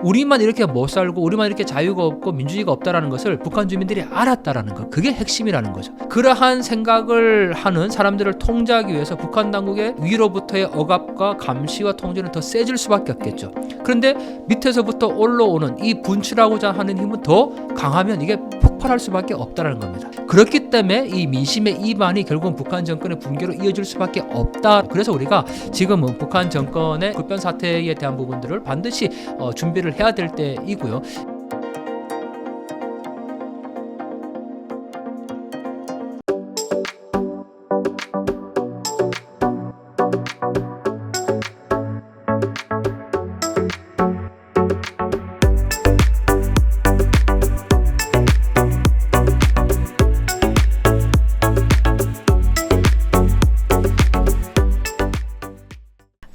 우리만 이렇게 못 살고 우리만 이렇게 자유가 없고 민주주의가 없다라는 것을 북한 주민들이 알았다라는 것, 그게 핵심이라는 거죠. 그러한 생각을 하는 사람들을 통제하기 위해서 북한 당국의 위로부터의 억압과 감시와 통제는 더 세질 수밖에 없겠죠. 그런데 밑에서부터 올라오는 이 분출하고자 하는 힘은 더 강하면 이게 폭발할 수밖에 없다는 겁니다. 그렇기 때문에 이 민심의 이반이 결국은 북한 정권의 붕괴로 이어질 수밖에 없다. 그래서 우리가 지금은 북한 정권의 급변 사태에 대한 부분들을 반드시 준비를 해야 될 때이고요.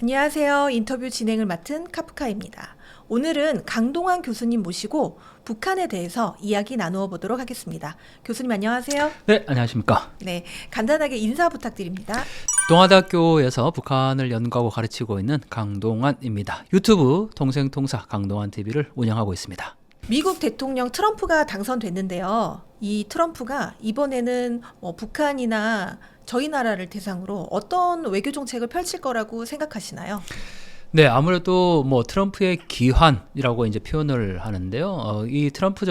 안녕하세요. 인터뷰 진행을 맡은 카프카입니다. 오늘은 강동환 교수님 모시고 북한에 대해서 이야기 나누어 보도록 하겠습니다. 교수님 안녕하세요. 네, 안녕하십니까. 네, 간단하게 인사 부탁드립니다. 동아대학교에서 북한을 연구하고 가르치고 있는 강동환입니다. 유튜브 통생통사 강동환TV를 운영하고 있습니다. 미국 대통령 트럼프가 당선됐는데요. 이 트럼프가 이번에는 북한이나 저희 나라를 대상으로 어떤 외교 정책을 펼칠 거라고 생각하시나요? 네, 아무래도 트럼프의 기환이라고 이제 표현을 하는데요. 이 트럼프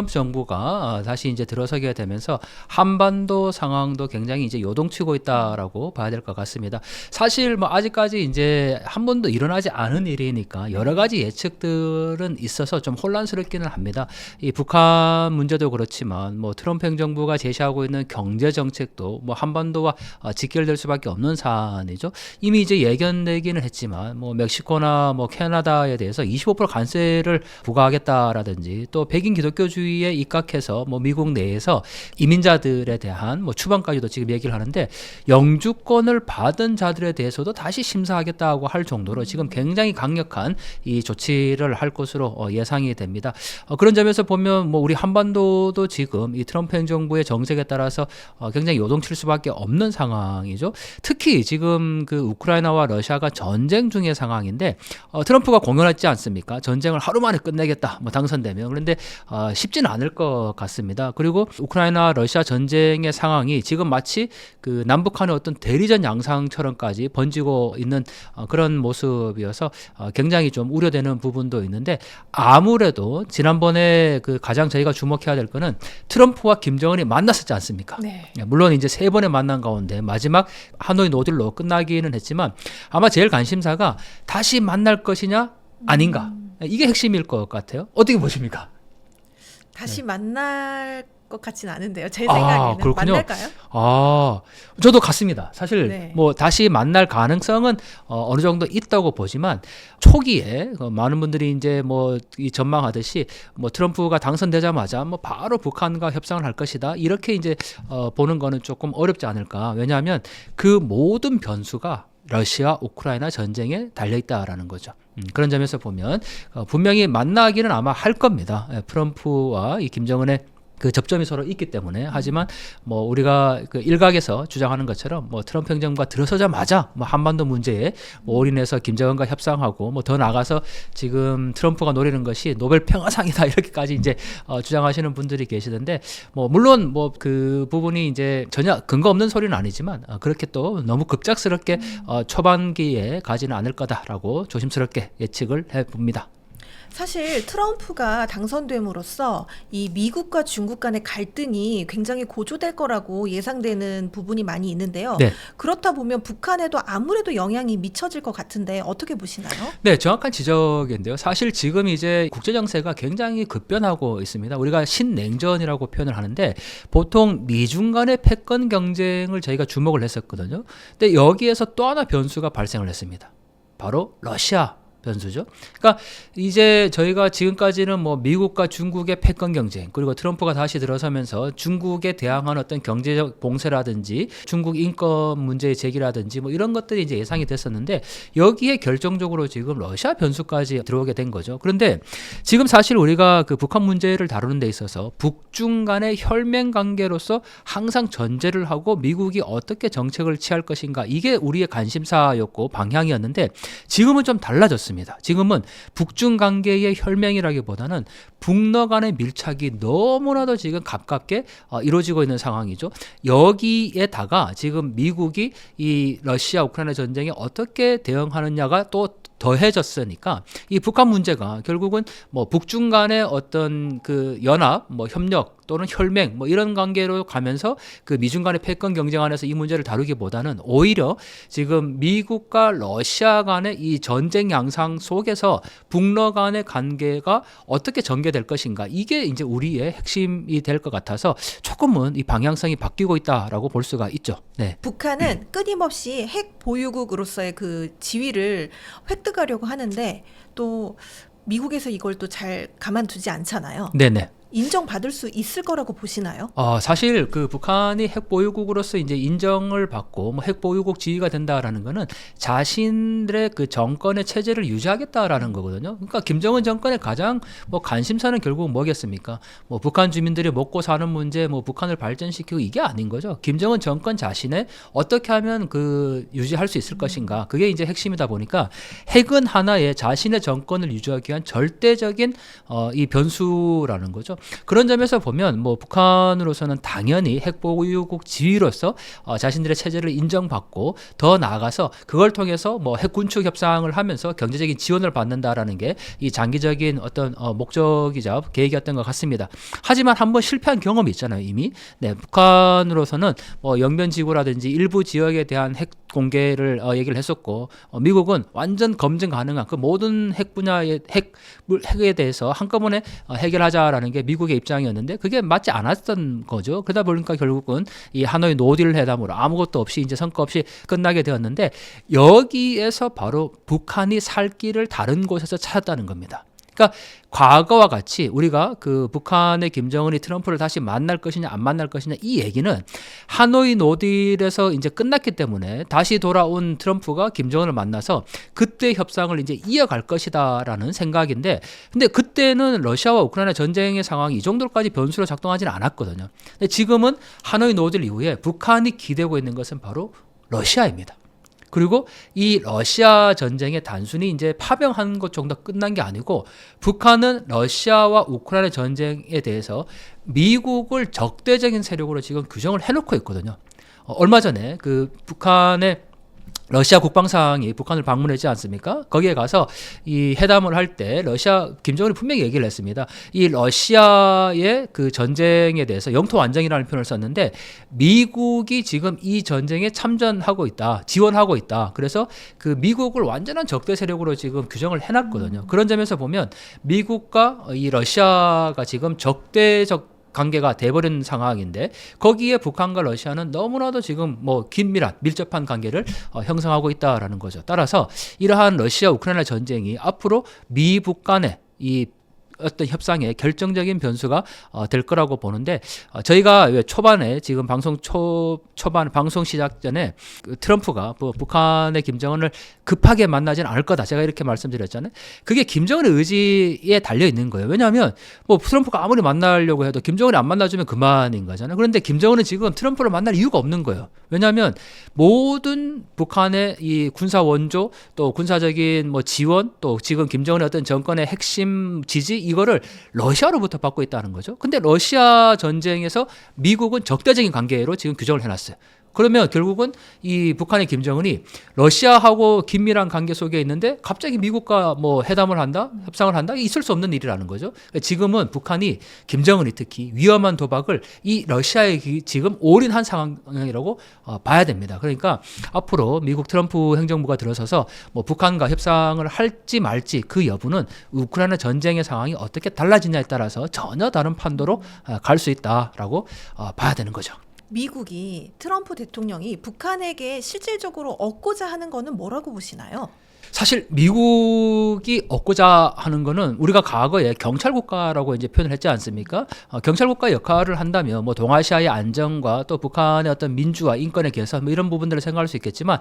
정부가 다시 이제 들어서게 되면서 한반도 상황도 굉장히 이제 요동치고 있다라고 봐야 될 것 같습니다. 사실 아직까지 이제 한 번도 일어나지 않은 일이니까 여러 가지 예측들은 있어서 좀 혼란스럽기는 합니다. 이 북한 문제도 그렇지만 트럼프 행정부가 제시하고 있는 경제 정책도 한반도와 직결될 수밖에 없는 사안이죠. 이미 이제 예견되기는 했지만 멕시코나 캐나다에 대해서 25% 관세를 부과하겠다라든지 또 백인 기독교주의에 입각해서 미국 내에서 이민자들에 대한 추방까지도 지금 얘기를 하는데 영주권을 받은 자들에 대해서도 다시 심사하겠다고 할 정도로 지금 굉장히 강력한 이 조치를 할 것으로 예상이 됩니다. 그런 점에서 보면 우리 한반도도 지금 이 트럼프 행정부의 정책에 따라서 굉장히 요동칠 수밖에 없는 상황이죠. 특히 지금 그 우크라이나와 러시아가 전쟁 중의 상황인데 트럼프가 공언했지 않습니까? 전쟁을 하루 만에 끝내겠다. 당선되면. 그런데 쉽지는 않을 것 같습니다. 그리고 우크라이나 러시아 전쟁의 상황이 지금 마치 그 남북한의 어떤 대리전 양상처럼까지 번지고 있는 그런 모습이어서 굉장히 좀 우려되는 부분도 있는데 아무래도 지난번에 그 가장 저희가 주목해야 될 거는 트럼프와 김정은이 만났었지 않습니까? 네. 물론 이제 3번의 만남 가운데 마지막 하노이 노딜로 끝나기는 했지만 아마 제일 관심사가 다시 만날 것이냐 아닌가 이게 핵심일 것 같아요. 어떻게 보십니까? 다시 만날 것 같지는 않은데요. 제 생각에는 그렇군요. 만날까요? 저도 같습니다. 사실 네. 다시 만날 가능성은 어느 정도 있다고 보지만 초기에 많은 분들이 이제 이 전망하듯이 트럼프가 당선되자마자 바로 북한과 협상을 할 것이다 이렇게 이제 보는 거는 조금 어렵지 않을까. 왜냐하면 그 모든 변수가 러시아 우크라이나 전쟁에 달려있다라는 거죠. 그런 점에서 보면 분명히 만나기는 아마 할 겁니다. 트럼프와 이 김정은의 그 접점이 서로 있기 때문에. 하지만 우리가 그 일각에서 주장하는 것처럼 트럼프 행정부가 들어서자마자 한반도 문제에 올인해서 김정은과 협상하고 더 나가서 지금 트럼프가 노리는 것이 노벨 평화상이다 이렇게까지 이제 주장하시는 분들이 계시던데 물론 그 부분이 이제 전혀 근거 없는 소리는 아니지만 그렇게 또 너무 급작스럽게 초반기에 가지는 않을 거다라고 조심스럽게 예측을 해봅니다. 사실 트럼프가 당선됨으로써 이 미국과 중국 간의 갈등이 굉장히 고조될 거라고 예상되는 부분이 많이 있는데요. 네. 그렇다 보면 북한에도 아무래도 영향이 미쳐질 것 같은데 어떻게 보시나요? 네, 정확한 지적인데요. 사실 지금 이제 국제 정세가 굉장히 급변하고 있습니다. 우리가 신냉전이라고 표현을 하는데 보통 미중 간의 패권 경쟁을 저희가 주목을 했었거든요. 근데 여기에서 또 하나 변수가 발생을 했습니다. 바로 러시아 변수죠. 그러니까 이제 저희가 지금까지는 미국과 중국의 패권 경쟁 그리고 트럼프가 다시 들어서면서 중국에 대항하는 어떤 경제적 봉쇄라든지 중국 인권 문제의 제기라든지 이런 것들이 이제 예상이 됐었는데 여기에 결정적으로 지금 러시아 변수까지 들어오게 된 거죠. 그런데 지금 사실 우리가 그 북한 문제를 다루는 데 있어서 북중 간의 혈맹 관계로서 항상 전제를 하고 미국이 어떻게 정책을 취할 것인가 이게 우리의 관심사였고 방향이었는데 지금은 좀 달라졌습니다. 않습니다. 지금은 북중 관계의 혈맹이라기보다는 북러 간의 밀착이 너무나도 지금 가깝게 이루어지고 있는 상황이죠. 여기에다가 지금 미국이 이 러시아 우크라이나 전쟁에 어떻게 대응하느냐가 또 더해졌으니까 이 북한 문제가 결국은 뭐 북중 간의 어떤 그 연합, 뭐 협력 또는 혈맹 뭐 이런 관계로 가면서 그 미중 간의 패권 경쟁 안에서 이 문제를 다루기보다는 오히려 지금 미국과 러시아 간의 이 전쟁 양상 속에서 북러 간의 관계가 어떻게 전개될 것인가, 이게 이제 우리의 핵심이 될 것 같아서 조금은 이 방향성이 바뀌고 있다라고 볼 수가 있죠. 네. 북한은 끊임없이 핵 보유국으로서의 그 지위를 획득하려고 하는데 또 미국에서 이걸 또 잘 가만두지 않잖아요. 네네. 인정받을 수 있을 거라고 보시나요? 사실 그 북한이 핵 보유국으로서 이제 인정을 받고 뭐 핵 보유국 지위가 된다라는 거는 자신들의 그 정권의 체제를 유지하겠다라는 거거든요. 그러니까 김정은 정권의 가장 뭐 관심사는 결국 뭐겠습니까? 뭐 북한 주민들이 먹고 사는 문제, 뭐 북한을 발전시키고 이게 아닌 거죠. 김정은 정권 자신의 어떻게 하면 그 유지할 수 있을 것인가, 그게 이제 핵심이다 보니까 핵은 하나의 자신의 정권을 유지하기 위한 절대적인 이 변수라는 거죠. 그런 점에서 보면 뭐 북한으로서는 당연히 핵 보유국 지위로서 자신들의 체제를 인정받고 더 나아가서 그걸 통해서 뭐 핵 군축 협상을 하면서 경제적인 지원을 받는다라는 게 이 장기적인 어떤 목적이자 계획이었던 것 같습니다. 하지만 한번 실패한 경험이 있잖아요, 이미. 네, 북한으로서는 뭐 영변지구라든지 일부 지역에 대한 핵 공개를 얘기를 했었고, 미국은 완전 검증 가능한 그 모든 핵 분야의 핵에 대해서 한꺼번에 해결하자라는 게 미국의 입장이었는데 그게 맞지 않았던 거죠. 그러다 보니까 결국은 이 하노이 노딜 회담으로 아무것도 없이 이제 성과 없이 끝나게 되었는데, 여기에서 바로 북한이 살 길을 다른 곳에서 찾았다는 겁니다. 그러니까 과거와 같이 우리가 그 북한의 김정은이 트럼프를 다시 만날 것이냐 안 만날 것이냐 이 얘기는 하노이 노딜에서 이제 끝났기 때문에 다시 돌아온 트럼프가 김정은을 만나서 그때 협상을 이제 이어갈 것이다라는 생각인데, 근데 그때는 러시아와 우크라이나 전쟁의 상황이 이 정도까지 변수로 작동하지는 않았거든요. 근데 지금은 하노이 노딜 이후에 북한이 기대고 있는 것은 바로 러시아입니다. 그리고 이 러시아 전쟁에 단순히 이제 파병한 것 정도 끝난 게 아니고 북한은 러시아와 우크라이나 전쟁에 대해서 미국을 적대적인 세력으로 지금 규정을 해놓고 있거든요. 얼마 전에 그 북한의 러시아 국방상이 북한을 방문했지 않습니까? 거기에 가서 이 회담을 할 때 러시아 김정은이 분명히 얘기를 했습니다. 이 러시아의 그 전쟁에 대해서 영토 완전이라는 표현을 썼는데 미국이 지금 이 전쟁에 참전하고 있다, 지원하고 있다. 그래서 그 미국을 완전한 적대 세력으로 지금 규정을 해놨거든요. 그런 점에서 보면 미국과 이 러시아가 지금 적대적 관계가 돼버린 상황인데, 거기에 북한과 러시아는 너무나도 지금 뭐 긴밀한 밀접한 관계를 형성하고 있다라는 거죠. 따라서 이러한 러시아 우크라이나 전쟁이 앞으로 미북 간의 이 어떤 협상의 결정적인 변수가 될 거라고 보는데, 저희가 왜 초반에 지금 방송 초반 방송 시작 전에 그 트럼프가 북한의 김정은을 급하게 만나지는 않을 거다, 제가 이렇게 말씀드렸잖아요. 그게 김정은의 의지에 달려 있는 거예요. 왜냐하면 뭐 트럼프가 아무리 만나려고 해도 김정은이 안 만나주면 그만인 거잖아요. 그런데 김정은은 지금 트럼프를 만날 이유가 없는 거예요. 왜냐하면 모든 북한의 이 군사 원조 또 군사적인 뭐 지원 또 지금 김정은의 어떤 정권의 핵심 지지 이거를 러시아로부터 받고 있다는 거죠. 근데 러시아 전쟁에서 미국은 적대적인 관계로 지금 규정을 해놨어요. 그러면 결국은 이 북한의 김정은이 러시아하고 긴밀한 관계 속에 있는데 갑자기 미국과 뭐 회담을 한다, 협상을 한다, 있을 수 없는 일이라는 거죠. 지금은 북한이 김정은이 특히 위험한 도박을 이 러시아에 지금 올인한 상황이라고 봐야 됩니다. 그러니까 앞으로 미국 트럼프 행정부가 들어서서 뭐 북한과 협상을 할지 말지 그 여부는 우크라이나 전쟁의 상황이 어떻게 달라지냐에 따라서 전혀 다른 판도로 갈 수 있다라고 봐야 되는 거죠. 미국이 트럼프 대통령이 북한에게 실질적으로 얻고자 하는 거는 뭐라고 보시나요? 사실 미국이 얻고자 하는 거는 우리가 과거에 경찰 국가라고 이제 표현을 했지 않습니까? 경찰 국가 역할을 한다면 뭐 동아시아의 안정과 또 북한의 어떤 민주화, 인권의 개선 뭐 이런 부분들을 생각할 수 있겠지만,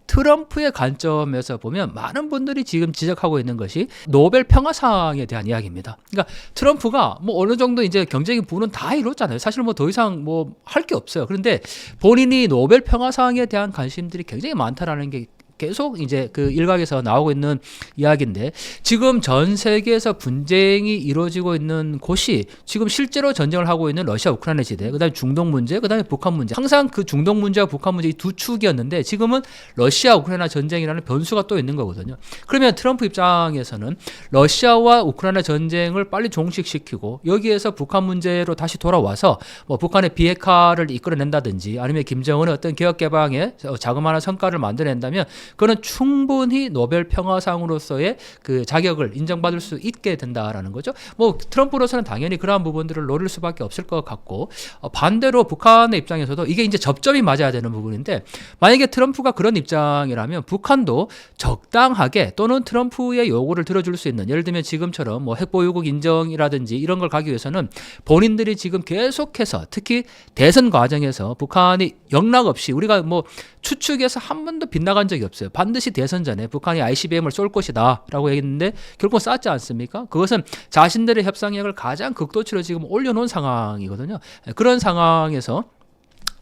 트럼프의 관점에서 보면 많은 분들이 지금 지적하고 있는 것이 노벨 평화상에 대한 이야기입니다. 그러니까 트럼프가 뭐 어느 정도 이제 경제적인 부는 다 이뤘잖아요. 사실 뭐 더 이상 뭐 할 게 없어요. 그런데 본인이 노벨 평화상에 대한 관심들이 굉장히 많다라는 게 계속 이제 그 일각에서 나오고 있는 이야기인데 지금 전 세계에서 분쟁이 이루어지고 있는 곳이 지금 실제로 전쟁을 하고 있는 러시아 우크라이나 지대, 그다음에 중동 문제, 그다음에 북한 문제. 항상 그 중동 문제와 북한 문제 이 두 축이었는데 지금은 러시아 우크라이나 전쟁이라는 변수가 또 있는 거거든요. 그러면 트럼프 입장에서는 러시아와 우크라이나 전쟁을 빨리 종식시키고 여기에서 북한 문제로 다시 돌아와서 뭐 북한의 비핵화를 이끌어낸다든지 아니면 김정은의 어떤 개혁 개방에 자그마한 성과를 만들어낸다면 그거는 충분히 노벨 평화상으로서의 그 자격을 인정받을 수 있게 된다라는 거죠. 뭐 트럼프로서는 당연히 그러한 부분들을 노릴 수밖에 없을 것 같고 반대로 북한의 입장에서도 이게 이제 접점이 맞아야 되는 부분인데 만약에 트럼프가 그런 입장이라면 북한도 적당하게 또는 트럼프의 요구를 들어줄 수 있는 예를 들면 지금처럼 뭐 핵보유국 인정이라든지 이런 걸 가기 위해서는 본인들이 지금 계속해서 특히 대선 과정에서 북한이 영락 없이 우리가 뭐 추측해서 한 번도 빗나간 적이 없어요. 반드시 대선 전에 북한이 ICBM을 쏠 것이다 라고 얘기했는데 결국 쐈지 않습니까? 그것은 자신들의 협상력을 가장 극도치로 지금 올려놓은 상황이거든요. 그런 상황에서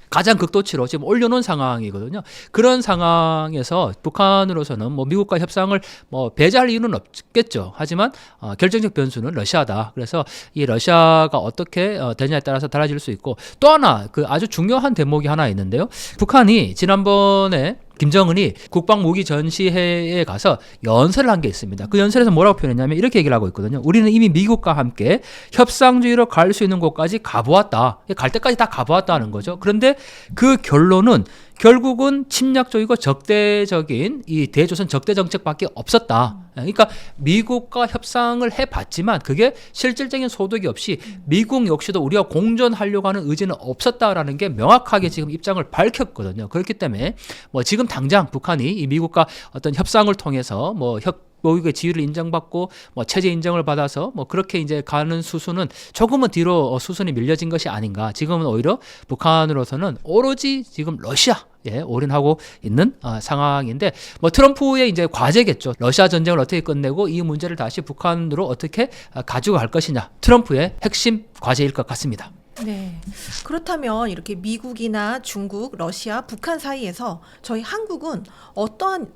가장 극도치로 지금 올려놓은 상황이거든요. 그런 상황에서 북한으로서는 뭐 미국과 협상을 뭐 배제할 이유는 없겠죠. 하지만 결정적 변수는 러시아다. 그래서 이 러시아가 어떻게 되냐에 따라서 달라질 수 있고 또 하나 그 아주 중요한 대목이 하나 있는데요. 북한이 지난번에 김정은이 국방무기 전시회에 가서 연설을 한 게 있습니다. 그 연설에서 뭐라고 표현했냐면 이렇게 얘기를 하고 있거든요. 우리는 이미 미국과 함께 협상주의로 갈 수 있는 곳까지 가보았다. 갈 때까지 다 가보았다는 거죠. 그런데 그 결론은 결국은 침략적이고 적대적인 이 대조선 적대 정책밖에 없었다. 그러니까 미국과 협상을 해봤지만 그게 실질적인 소득이 없이 미국 역시도 우리가 공존하려고 하는 의지는 없었다라는 게 명확하게 지금 입장을 밝혔거든요. 그렇기 때문에 뭐 지금 당장 북한이 이 미국과 어떤 협상을 통해서 뭐 미국의 지위를 인정받고 뭐 체제 인정을 받아서 뭐 그렇게 이제 가는 수순은 조금은 뒤로 수순이 밀려진 것이 아닌가. 지금은 오히려 북한으로서는 오로지 지금 러시아에 올인하고 있는 상황인데 뭐 트럼프의 이제 과제겠죠. 러시아 전쟁을 어떻게 끝내고 이 문제를 다시 북한으로 어떻게 가지고 갈 것이냐. 트럼프의 핵심 과제일 것 같습니다. 네. 그렇다면 이렇게 미국이나 중국, 러시아, 북한 사이에서 저희 한국은 어떠한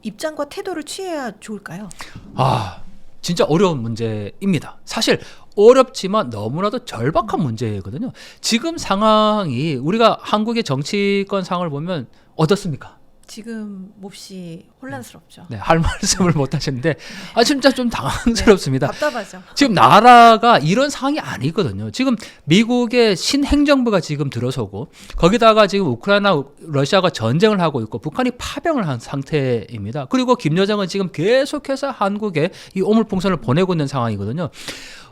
입장과 태도를 취해야 좋을까요? 진짜 어려운 문제입니다. 사실 어렵지만 너무나도 절박한 문제거든요. 지금 상황이 우리가 한국의 정치권 상황을 보면 어떻습니까? 지금 몹시 혼란스럽죠. 네, 할 말씀을 못 하시는데 진짜 좀 당황스럽습니다. 네, 답답하죠. 지금 나라가 이런 상황이 아니거든요. 지금 미국의 신행정부가 지금 들어서고 거기다가 지금 우크라이나 러시아가 전쟁을 하고 있고 북한이 파병을 한 상태입니다. 그리고 김여정은 지금 계속해서 한국에 이 오물풍선을 보내고 있는 상황이거든요.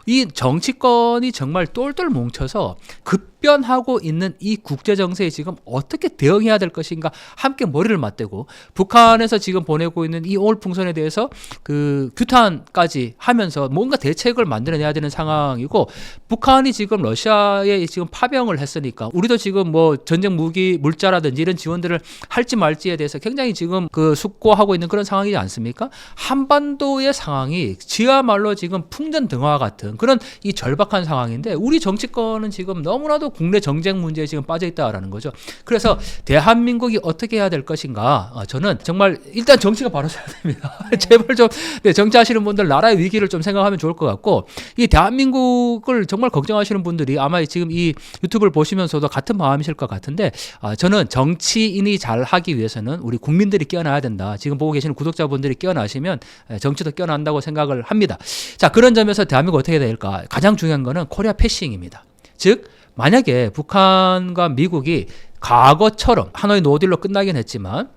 이 정치권이 정말 똘똘 뭉쳐서 급변하고 있는 이 국제 정세에 지금 어떻게 대응해야 될 것인가 함께 머리를 맞대고 북한에서 지금 보내고 있는 이 오물풍선에 대해서 그 규탄까지 하면서 뭔가 대책을 만들어내야 되는 상황이고 북한이 지금 러시아에 지금 파병을 했으니까 우리도 지금 뭐 전쟁 무기 물자라든지 이런 지원들을 할지 말지에 대해서 굉장히 지금 그 숙고하고 있는 그런 상황이지 않습니까? 한반도의 상황이 지하말로 지금 풍전등화 같은 그런 이 절박한 상황인데 우리 정치권은 지금 너무나도 국내 정쟁 문제에 지금 빠져 있다라는 거죠. 그래서 대한민국이 어떻게 해야 될 것인가? 저는 정말 일단 정치가 바로 서야 됩니다. 제발 좀 정치하시는 분들 나라의 위기를 좀 생각하면 좋을 것 같고 이 대한민국을 정말 걱정하시는 분들이 아마 지금 이 유튜브를 보시면서도 같은 마음이실 것 같은데 저는 정치인이 잘 하기 위해서는 우리 국민들이 깨어나야 된다. 지금 보고 계시는 구독자분들이 깨어나시면 정치도 깨어난다고 생각을 합니다. 자, 그런 점에서 대한민국 어떻게 될까? 가장 중요한 거는 코리아 패싱입니다. 즉 만약에 북한과 미국이 과거처럼 하노이 노딜로 끝나긴 했지만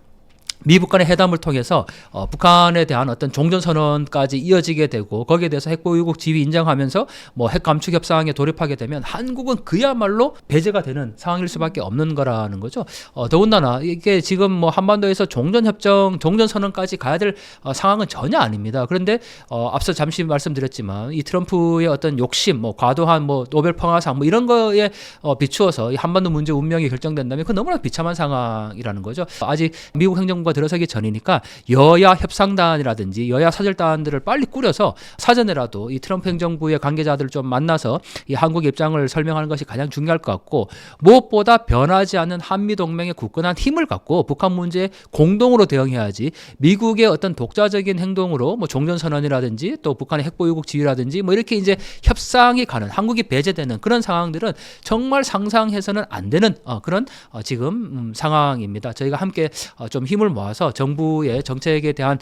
미국 간의 회담을 통해서 북한에 대한 어떤 종전선언까지 이어지게 되고 거기에 대해서 핵보유국 지위 인정하면서 뭐 핵감축 협상에 돌입하게 되면 한국은 그야말로 배제가 되는 상황일 수밖에 없는 거라는 거죠. 더군다나 이게 지금 뭐 한반도에서 종전협정, 종전선언까지 가야 될 상황은 전혀 아닙니다. 그런데 앞서 잠시 말씀드렸지만 이 트럼프의 어떤 욕심, 뭐 과도한 뭐 노벨 평화상 뭐 이런 거에 비추어서 이 한반도 문제 운명이 결정된다면 그건 너무나 비참한 상황이라는 거죠. 아직 미국 행정부 정부가 들어서기 전이니까 여야 협상단이라든지 여야 사절단들을 빨리 꾸려서 사전에라도 이 트럼프 행정부의 관계자들을 좀 만나서 이 한국의 입장을 설명하는 것이 가장 중요할 것 같고, 무엇보다 변하지 않는 한미동맹의 굳건한 힘을 갖고 북한 문제에 공동으로 대응해야지 미국의 어떤 독자적인 행동으로 뭐 종전선언이라든지 또 북한의 핵보유국 지위라든지 뭐 이렇게 이제 협상이 가는, 한국이 배제되는 그런 상황들은 정말 상상해서는 안 되는 그런 지금 상황입니다. 저희가 함께 좀 힘을 모아서 정부의 정책에 대한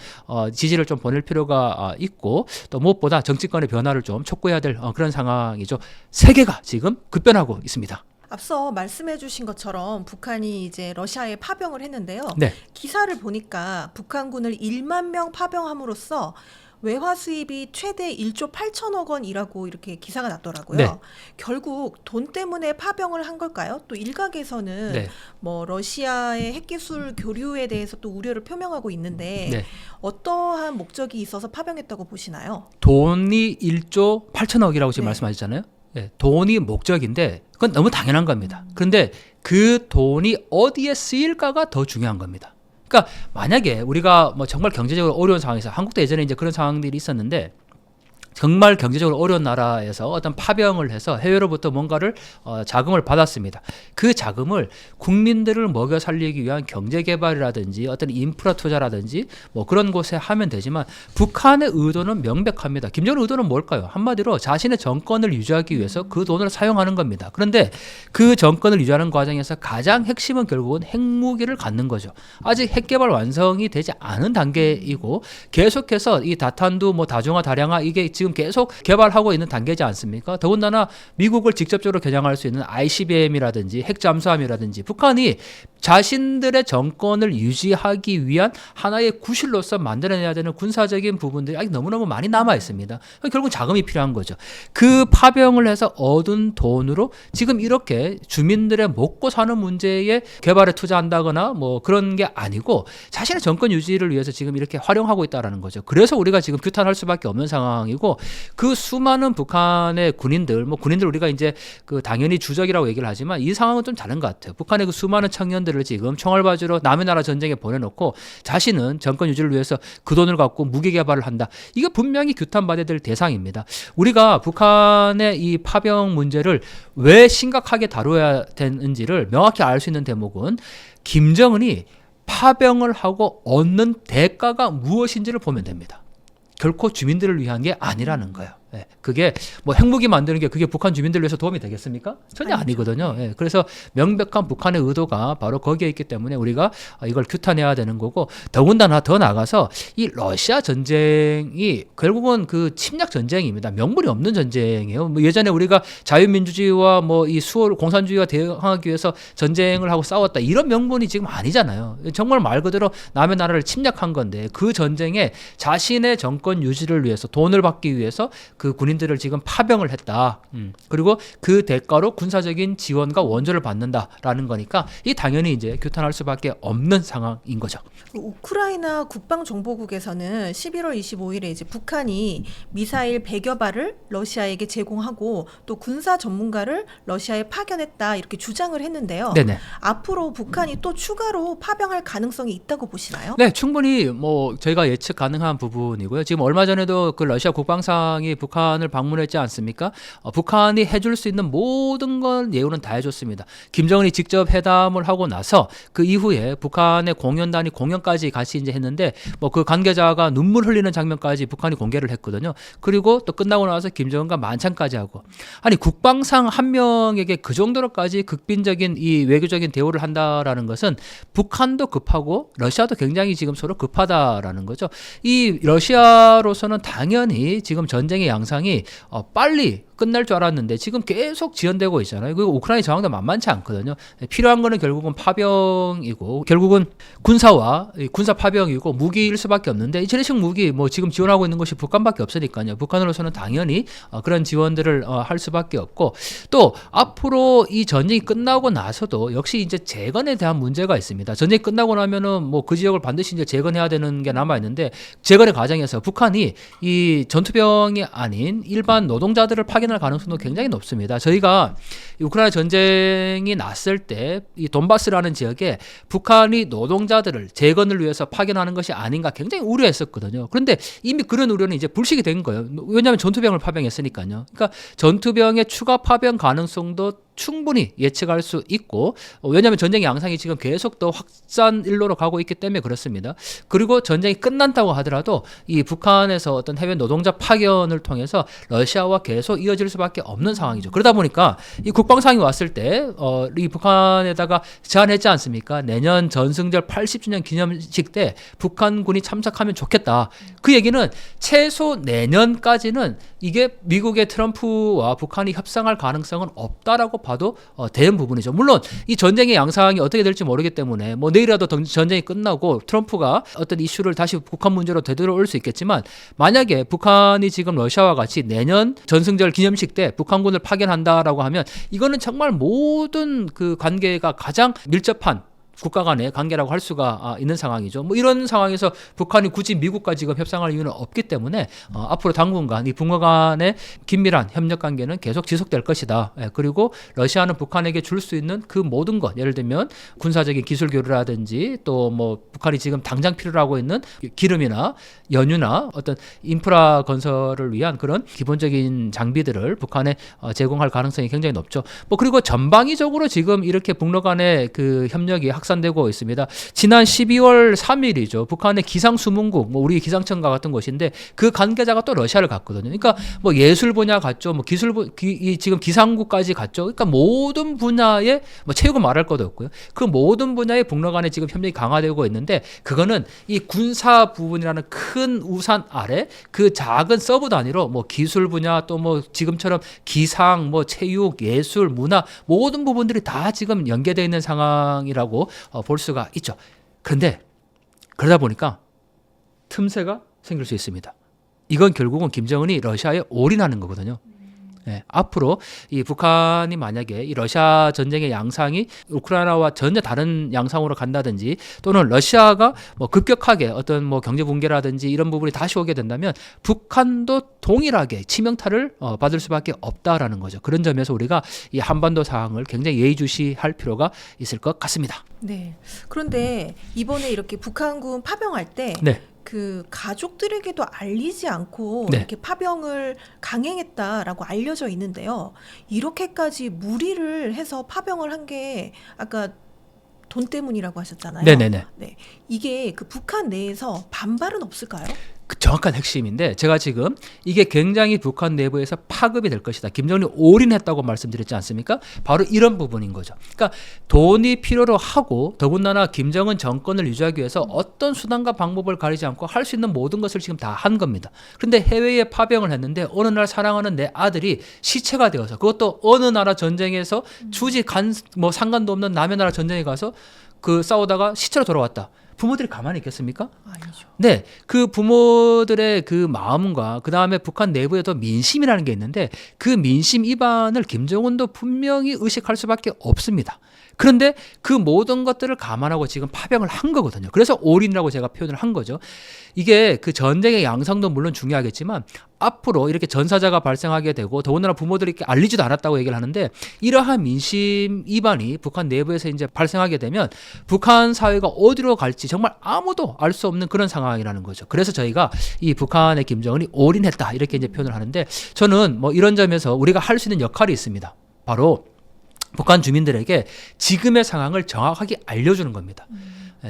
지지를 좀 보낼 필요가 있고, 또 무엇보다 정치권의 변화를 좀 촉구해야 될 그런 상황이죠. 세계가 지금 급변하고 있습니다. 앞서 말씀해 주신 것처럼 북한이 이제 러시아에 파병을 했는데요. 네. 기사를 보니까 북한군을 1만 명 파병함으로써 외화 수입이 최대 1조 8천억 원이라고 이렇게 기사가 났더라고요. 네. 결국 돈 때문에 파병을 한 걸까요? 또 일각에서는 네. 뭐 러시아의 핵기술 교류에 대해서 또 우려를 표명하고 있는데 네. 어떠한 목적이 있어서 파병했다고 보시나요? 돈이 1조 8천억이라고 지금 네. 말씀하셨잖아요. 네, 돈이 목적인데 그건 너무 당연한 겁니다. 그런데 그 돈이 어디에 쓰일까가 더 중요한 겁니다. 그러니까 만약에 우리가 뭐 정말 경제적으로 어려운 상황에서, 한국도 예전에 이제 그런 상황들이 있었는데, 정말 경제적으로 어려운 나라에서 어떤 파병을 해서 해외로부터 뭔가를 자금을 받았습니다. 그 자금을 국민들을 먹여 살리기 위한 경제 개발이라든지 어떤 인프라 투자라든지 뭐 그런 곳에 하면 되지만, 북한의 의도는 명백합니다. 김정은 의도는 뭘까요? 한마디로 자신의 정권을 유지하기 위해서 그 돈을 사용하는 겁니다. 그런데 그 정권을 유지하는 과정에서 가장 핵심은 결국은 핵무기를 갖는 거죠. 아직 핵 개발 완성이 되지 않은 단계이고, 계속해서 이 다탄두, 뭐 다중화, 다량화, 이게 지금 계속 개발하고 있는 단계지 않습니까? 더군다나 미국을 직접적으로 겨냥할 수 있는 ICBM이라든지 핵잠수함이라든지, 북한이 자신들의 정권을 유지하기 위한 하나의 구실로서 만들어내야 되는 군사적인 부분들이 아직 너무너무 많이 남아 있습니다. 결국 자금이 필요한 거죠. 그 파병을 해서 얻은 돈으로 지금 이렇게 주민들의 먹고 사는 문제에 개발에 투자한다거나 뭐 그런 게 아니고 자신의 정권 유지를 위해서 지금 이렇게 활용하고 있다는 거죠. 그래서 우리가 지금 규탄할 수밖에 없는 상황이고, 그 수많은 북한의 군인들, 뭐 군인들 우리가 이제 그 당연히 주적이라고 얘기를 하지만 이 상황은 좀 다른 것 같아요. 북한의 그 수많은 청년들을 지금 총알바지로 남의 나라 전쟁에 보내놓고 자신은 정권 유지를 위해서 그 돈을 갖고 무기 개발을 한다. 이거 분명히 규탄받아야 될 대상입니다. 우리가 북한의 이 파병 문제를 왜 심각하게 다뤄야 되는지를 명확히 알 수 있는 대목은 김정은이 파병을 하고 얻는 대가가 무엇인지를 보면 됩니다. 결코 주민들을 위한 게 아니라는 거예요. 예, 그게 뭐 핵무기 만드는 게 그게 북한 주민들을 위해서 도움이 되겠습니까? 전혀 아니거든요. 예, 그래서 명백한 북한의 의도가 바로 거기에 있기 때문에 우리가 이걸 규탄해야 되는 거고, 더군다나 더 나가서 이 러시아 전쟁이 결국은 그 침략 전쟁입니다. 명분이 없는 전쟁이에요. 뭐 예전에 우리가 자유민주주의와 뭐 이 수호 공산주의와 대응하기 위해서 전쟁을 하고 싸웠다, 이런 명분이 지금 아니잖아요. 정말 말 그대로 남의 나라를 침략한 건데, 그 전쟁에 자신의 정권 유지를 위해서 돈을 받기 위해서 그 군인들을 지금 파병을 했다. 그리고 그 대가로 군사적인 지원과 원조를 받는다라는 거니까 이 당연히 이제 규탄할 수밖에 없는 상황인 거죠. 우크라이나 국방정보국에서는 11월 25일에 이제 북한이 미사일 100여 발을 러시아에게 제공하고 또 군사 전문가를 러시아에 파견했다, 이렇게 주장을 했는데요. 네네. 앞으로 북한이 또 추가로 파병할 가능성이 있다고 보시나요? 네, 충분히 뭐 저희가 예측 가능한 부분이고요. 지금 얼마 전에도 그 러시아 국방상이 북한을 방문했지 않습니까? 북한이 해줄 수 있는 모든 건 예우는 다 해줬습니다. 김정은이 직접 회담을 하고 나서 그 이후에 북한의 공연단이 공연까지 같이 이제 했는데, 뭐 그 관계자가 눈물 흘리는 장면까지 북한이 공개를 했거든요. 그리고 또 끝나고 나서 김정은과 만찬까지 하고, 아니 국방상 한 명에게 그 정도로까지 극빈적인 이 외교적인 대우를 한다라는 것은 북한도 급하고 러시아도 굉장히 지금 서로 급하다라는 거죠. 이 러시아로서는 당연히 지금 전쟁의 양상이 빨리 끝날 줄 알았는데 지금 계속 지연되고 있잖아요. 그리고 우크라이나 상황도 만만치 않거든요. 필요한 거는 결국은 파병이고, 결국은 군사 파병이고 무기일 수밖에 없는데, 이 재래식 무기 뭐 지금 지원하고 있는 것이 북한밖에 없으니까요. 북한으로서는 당연히 그런 지원들을 할 수밖에 없고, 또 앞으로 이 전쟁이 끝나고 나서도 역시 이제 재건에 대한 문제가 있습니다. 전쟁이 끝나고 나면은 뭐 그 지역을 반드시 이제 재건해야 되는 게 남아 있는데, 재건의 과정에서 북한이 이 전투병이 아닌 일반 노동자들을 파견 파견할 가능성도 굉장히 높습니다. 저희가 우크라이나 전쟁이 났을 때 이 돈바스라는 지역에 북한이 노동자들을 재건을 위해서 파견하는 것이 아닌가 굉장히 우려했었거든요. 그런데 이미 그런 우려는 이제 불식이 된 거예요. 왜냐하면 전투병을 파병했으니까요. 그러니까 전투병의 추가 파병 가능성도 충분히 예측할 수 있고, 왜냐하면 전쟁의 양상이 지금 계속 더 확산 일로로 가고 있기 때문에 그렇습니다. 그리고 전쟁이 끝난다고 하더라도 이 북한에서 어떤 해외 노동자 파견을 통해서 러시아와 계속 이어질 수밖에 없는 상황이죠. 그러다 보니까 이 국방상이 왔을 때 이 북한에다가 제안했지 않습니까? 내년 전승절 80주년 기념식 때 북한군이 참석하면 좋겠다. 그 얘기는 최소 내년까지는 이게 미국의 트럼프와 북한이 협상할 가능성은 없다라고 봐도 되는 부분이죠. 물론 이 전쟁의 양상이 어떻게 될지 모르기 때문에 뭐 내일이라도 전쟁이 끝나고 트럼프가 어떤 이슈를 다시 북한 문제로 되돌아올 수 있겠지만, 만약에 북한이 지금 러시아와 같이 내년 전승절 기념식 때 북한군을 파견한다라고 하면 이거는 정말 모든 그 관계가 가장 밀접한 국가 간의 관계라고 할 수가 있는 상황이죠. 뭐 이런 상황에서 북한이 굳이 미국과 지금 협상할 이유는 없기 때문에 앞으로 당분간 이 북러 간의 긴밀한 협력 관계는 계속 지속될 것이다. 그리고 러시아는 북한에게 줄 수 있는 그 모든 것, 예를 들면 군사적인 기술 교류라든지 또 뭐 북한이 지금 당장 필요로 하고 있는 기름이나 연유나 어떤 인프라 건설을 위한 그런 기본적인 장비들을 북한에 제공할 가능성이 굉장히 높죠. 뭐 그리고 전방위적으로 지금 이렇게 북러 간의 그 협력이 확산되고 있습니다. 지난 12월 3일이죠. 북한의 기상수문국, 뭐 우리 기상청과 같은 곳인데 그 관계자가 또 러시아를 갔거든요. 그러니까 뭐 예술 분야 갔죠. 뭐 지금 기상국까지 갔죠. 그러니까 모든 분야에 뭐 체육은 말할 것도 없고요. 그 모든 분야에 북러 간에 지금 협력이 강화되고 있는데, 그거는 이 군사 부분이라는 큰 우산 아래 그 작은 서브 단위로 뭐 기술 분야 또 뭐 지금처럼 기상, 뭐 체육, 예술, 문화 모든 부분들이 다 지금 연계되어 있는 상황이라고 볼 수가 있죠. 그런데 그러다 보니까 틈새가 생길 수 있습니다. 이건 결국은 김정은이 러시아에 올인하는 거거든요. 앞으로 이 북한이 만약에 이 러시아 전쟁의 양상이 우크라이나와 전혀 다른 양상으로 간다든지, 또는 러시아가 뭐 급격하게 어떤 뭐 경제 붕괴라든지 이런 부분이 다시 오게 된다면 북한도 동일하게 치명타를 받을 수밖에 없다라는 거죠. 그런 점에서 우리가 이 한반도 상황을 굉장히 예의주시할 필요가 있을 것 같습니다. 네. 그런데 이번에 이렇게 북한군 파병할 때 네. 그 가족들에게도 알리지 않고 네. 이렇게 파병을 강행했다라고 알려져 있는데요. 이렇게까지 무리를 해서 파병을 한 게 아까 돈 때문이라고 하셨잖아요. 네네네. 네. 이게 그 북한 내에서 반발은 없을까요? 그 정확한 핵심인데, 제가 지금 이게 굉장히 북한 내부에서 파급이 될 것이다, 김정은이 올인했다고 말씀드렸지 않습니까? 바로 이런 부분인 거죠. 그러니까 돈이 필요로 하고, 더군다나 김정은 정권을 유지하기 위해서 어떤 수단과 방법을 가리지 않고 할 수 있는 모든 것을 지금 다 한 겁니다. 그런데 해외에 파병을 했는데 어느 날 사랑하는 내 아들이 시체가 되어서, 그것도 어느 나라 전쟁에서 굳이 뭐 상관도 없는 남의 나라 전쟁에 가서 그 싸우다가 시체로 돌아왔다. 부모들이 가만히 있겠습니까? 아니죠. 네, 그 부모들의 그 마음과 그 다음에 북한 내부에도 민심이라는 게 있는데, 그 민심 이반을 김정은도 분명히 의식할 수밖에 없습니다. 그런데 그 모든 것들을 감안하고 지금 파병을 한 거거든요. 그래서 올인이라고 제가 표현을 한 거죠. 이게 그 전쟁의 양상도 물론 중요하겠지만, 앞으로 이렇게 전사자가 발생하게 되고 더군다나 부모들이 이렇게 알리지도 않았다고 얘기를 하는데, 이러한 민심 이반이 북한 내부에서 이제 발생하게 되면 북한 사회가 어디로 갈지 정말 아무도 알 수 없는 그런 상황이라는 거죠. 그래서 저희가 이 북한의 김정은이 올인했다 이렇게 이제 표현을 하는데, 저는 뭐 이런 점에서 우리가 할 수 있는 역할이 있습니다. 바로 북한 주민들에게 지금의 상황을 정확하게 알려주는 겁니다.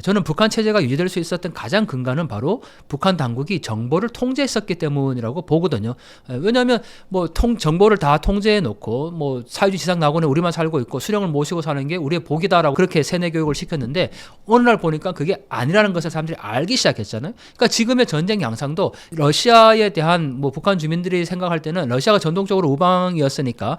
저는 북한 체제가 유지될 수 있었던 가장 근간은 바로 북한 당국이 정보를 통제했었기 때문이라고 보거든요. 왜냐하면 뭐 정보를 다 통제해 놓고 뭐 사회주의 지상 낙원에 우리만 살고 있고 수령을 모시고 사는 게 우리의 복이다라고 그렇게 세뇌 교육을 시켰는데, 어느 날 보니까 그게 아니라는 것을 사람들이 알기 시작했잖아요. 그러니까 지금의 전쟁 양상도 러시아에 대한 뭐 북한 주민들이 생각할 때는 러시아가 전통적으로 우방이었으니까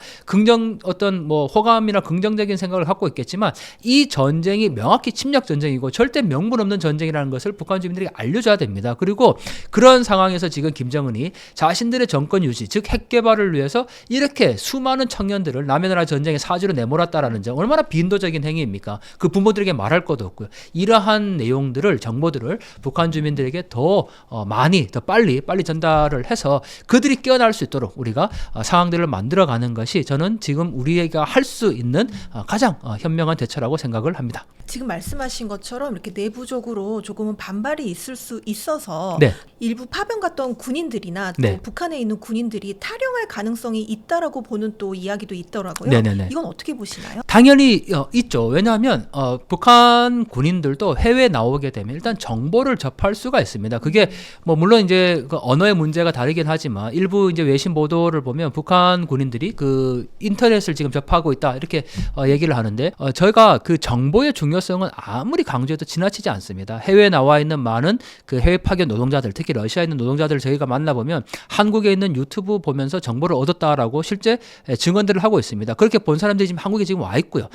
어떤 뭐 호감이나 긍정적인 생각을 갖고 있겠지만, 이 전쟁이 명확히 침략 전쟁이고 절대 명분 없는 전쟁이라는 것을 북한 주민들에게 알려줘야 됩니다. 그리고 그런 상황에서 지금 김정은이 자신들의 정권 유지, 즉 핵 개발을 위해서 이렇게 수많은 청년들을 남의 나라 전쟁에 사지로 내몰았다라는 점 얼마나 빈도적인 행위입니까? 그 부모들에게 말할 것도 없고요. 이러한 내용들을 정보들을 북한 주민들에게 더 많이 더 빨리 전달을 해서 그들이 깨어날 수 있도록 우리가 상황들을 만들어가는 것이 저는 지금 우리가 할 수 있는 가장 현명한 대처라고 생각을 합니다. 지금 말씀하신 것처럼 이렇게 내부적으로 조금은 반발이 있을 수 있어서 네. 일부 파병 갔던 군인들이나 또 네. 북한에 있는 군인들이 탈영할 가능성이 있다라고 보는 또 이야기도 있더라고요. 네네네. 이건 어떻게 보시나요? 당연히 있죠. 왜냐하면 북한 군인들도 해외에 나오게 되면 일단 정보를 접할 수가 있습니다. 그게 뭐 물론 이제 그 언어의 문제가 다르긴 하지만 일부 이제 외신 보도를 보면 북한 군인들이 그 인터넷을 지금 접하고 있다 이렇게 얘기를 하는데 저희가 그 정보의 중요성은 아무리 강조해도 지나치지 않습니다. 해외에 나와 있는 많은 그 해외 파견 노동자들, 특히 러시아에 있는 노동자들 저희가 만나보면 한국에 있는 유튜브 보면서 정보를 얻었다라고 실제 증언들을 하고 있습니다. 그렇게 본 사람들이 지금 한국에 지금 와 있고요.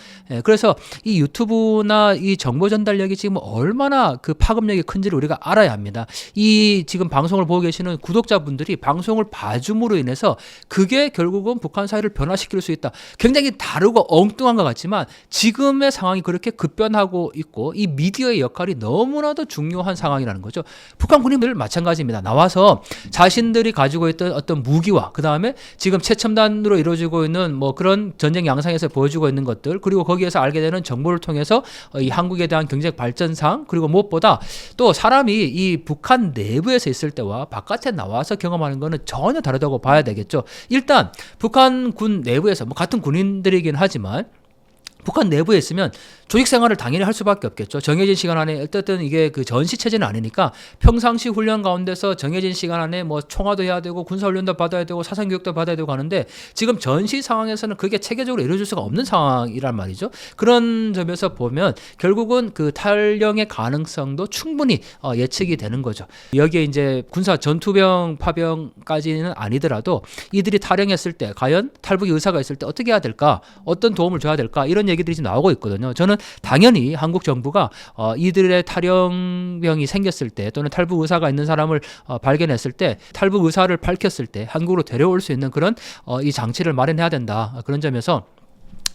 그래서 이 유튜브나 이 정보 전달력이 지금 얼마나 그 파급력이 큰지를 우리가 알아야 합니다. 이 지금 방송을 보고 계시는 구독자분들이 방송을 봐줌으로 인해서 그게 결국은 북한 사회를 변화시킬 수 있다. 굉장히 다르고 엉뚱한 것 같지만 지금의 상황이 그렇게 급변하고 있고 이 미디어의 역할이 너무나도 중요한 상황이라는 거죠. 북한 군인들 마찬가지입니다. 나와서 자신들이 가지고 있던 어떤 무기와 그 다음에 지금 최첨단으로 이루어지고 있는 뭐 그런 전쟁 양상에서 보여주고 있는 것들 그리고 거기에서 알게 되는 정보를 통해서 이 한국에 대한 경제 발전상 그리고 무엇보다 또 사람이 이 북한 내부에서 있을 때와 바깥에 나와서 경험하는 거는 전혀 다르다고 봐야 되겠죠. 일단 북한 군 내부에서 뭐 같은 군인들이긴 하지만 북한 내부에 있으면 조직 생활을 당연히 할 수밖에 없겠죠. 정해진 시간 안에 어쨌든 이게 그 전시 체제는 아니니까 평상시 훈련 가운데서 정해진 시간 안에 뭐 총화도 해야 되고 군사 훈련도 받아야 되고 사상 교육도 받아야 되고 하는데 지금 전시 상황에서는 그게 체계적으로 이루어질 수가 없는 상황이란 말이죠. 그런 점에서 보면 결국은 그 탈영의 가능성도 충분히 예측이 되는 거죠. 여기에 이제 군사 전투병 파병까지는 아니더라도 이들이 탈영했을 때 과연 탈북의 의사가 있을 때 어떻게 해야 될까? 어떤 도움을 줘야 될까? 이런 얘기들이 지금 나오고 있거든요. 저는 당연히 한국 정부가 이들의 탈영병이 생겼을 때 또는 탈북 의사가 있는 사람을 발견했을 때 탈북 의사를 밝혔을 때 한국으로 데려올 수 있는 그런 이 장치를 마련해야 된다. 그런 점에서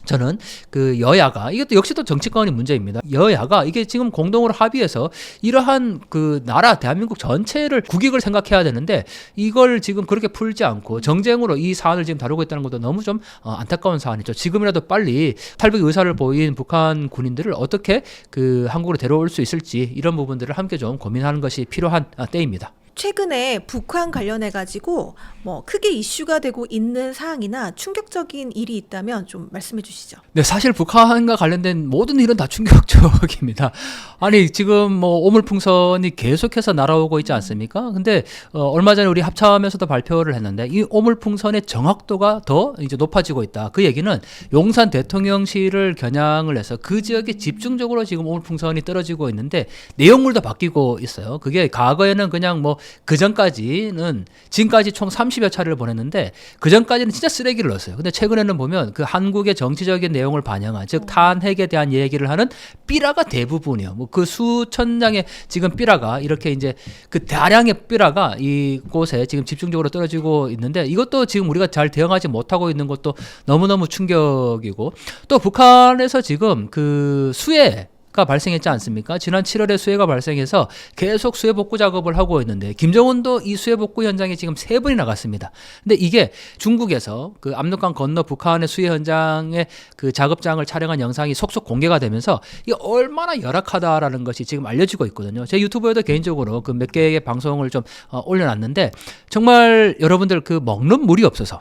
저는 그 여야가 이것도 역시 또 정치권의 문제입니다. 여야가 이게 지금 공동으로 합의해서 이러한 그 나라 대한민국 전체를 국익을 생각해야 되는데 이걸 지금 그렇게 풀지 않고 정쟁으로 이 사안을 지금 다루고 있다는 것도 너무 좀 안타까운 사안이죠. 지금이라도 빨리 탈북 의사를 보인 북한 군인들을 어떻게 그 한국으로 데려올 수 있을지 이런 부분들을 함께 좀 고민하는 것이 필요한 때입니다. 최근에 북한 관련해 가지고 뭐 크게 이슈가 되고 있는 사항이나 충격적인 일이 있다면 좀 말씀해 주시죠. 네, 사실 북한과 관련된 모든 일은 다 충격적입니다. 아니 지금 뭐 오물풍선이 계속해서 날아오고 있지 않습니까? 근데 얼마 전에 우리 합참에서도 발표를 했는데 이 오물풍선의 정확도가 더 이제 높아지고 있다. 그 얘기는 용산 대통령실을 겨냥을 해서 그 지역에 집중적으로 지금 오물풍선이 떨어지고 있는데 내용물도 바뀌고 있어요. 그게 과거에는 그냥 뭐 그 전까지는 지금까지 총 30여 차례를 보냈는데 그 전까지는 진짜 쓰레기를 넣었어요. 근데 최근에는 보면 그 한국의 정치적인 내용을 반영한 즉 탄핵에 대한 얘기를 하는 삐라가 대부분이요. 뭐 그 수천 장의 지금 삐라가 이렇게 이제 그 다량의 삐라가 이곳에 지금 집중적으로 떨어지고 있는데 이것도 지금 우리가 잘 대응하지 못하고 있는 것도 너무너무 충격이고 또 북한에서 지금 그 수해 가 발생했지 않습니까? 지난 7월에 수해가 발생해서 계속 수해 복구 작업을 하고 있는데 김정은도 이 수해 복구 현장에 지금 3번이 나갔습니다. 근데 이게 중국에서 그 압록강 건너 북한의 수해 현장의 그 작업장을 촬영한 영상이 속속 공개가 되면서 이게 얼마나 열악하다라는 것이 지금 알려지고 있거든요. 제 유튜브에도 개인적으로 그 몇 개의 방송을 좀 올려놨는데 정말 여러분들 그 먹는 물이 없어서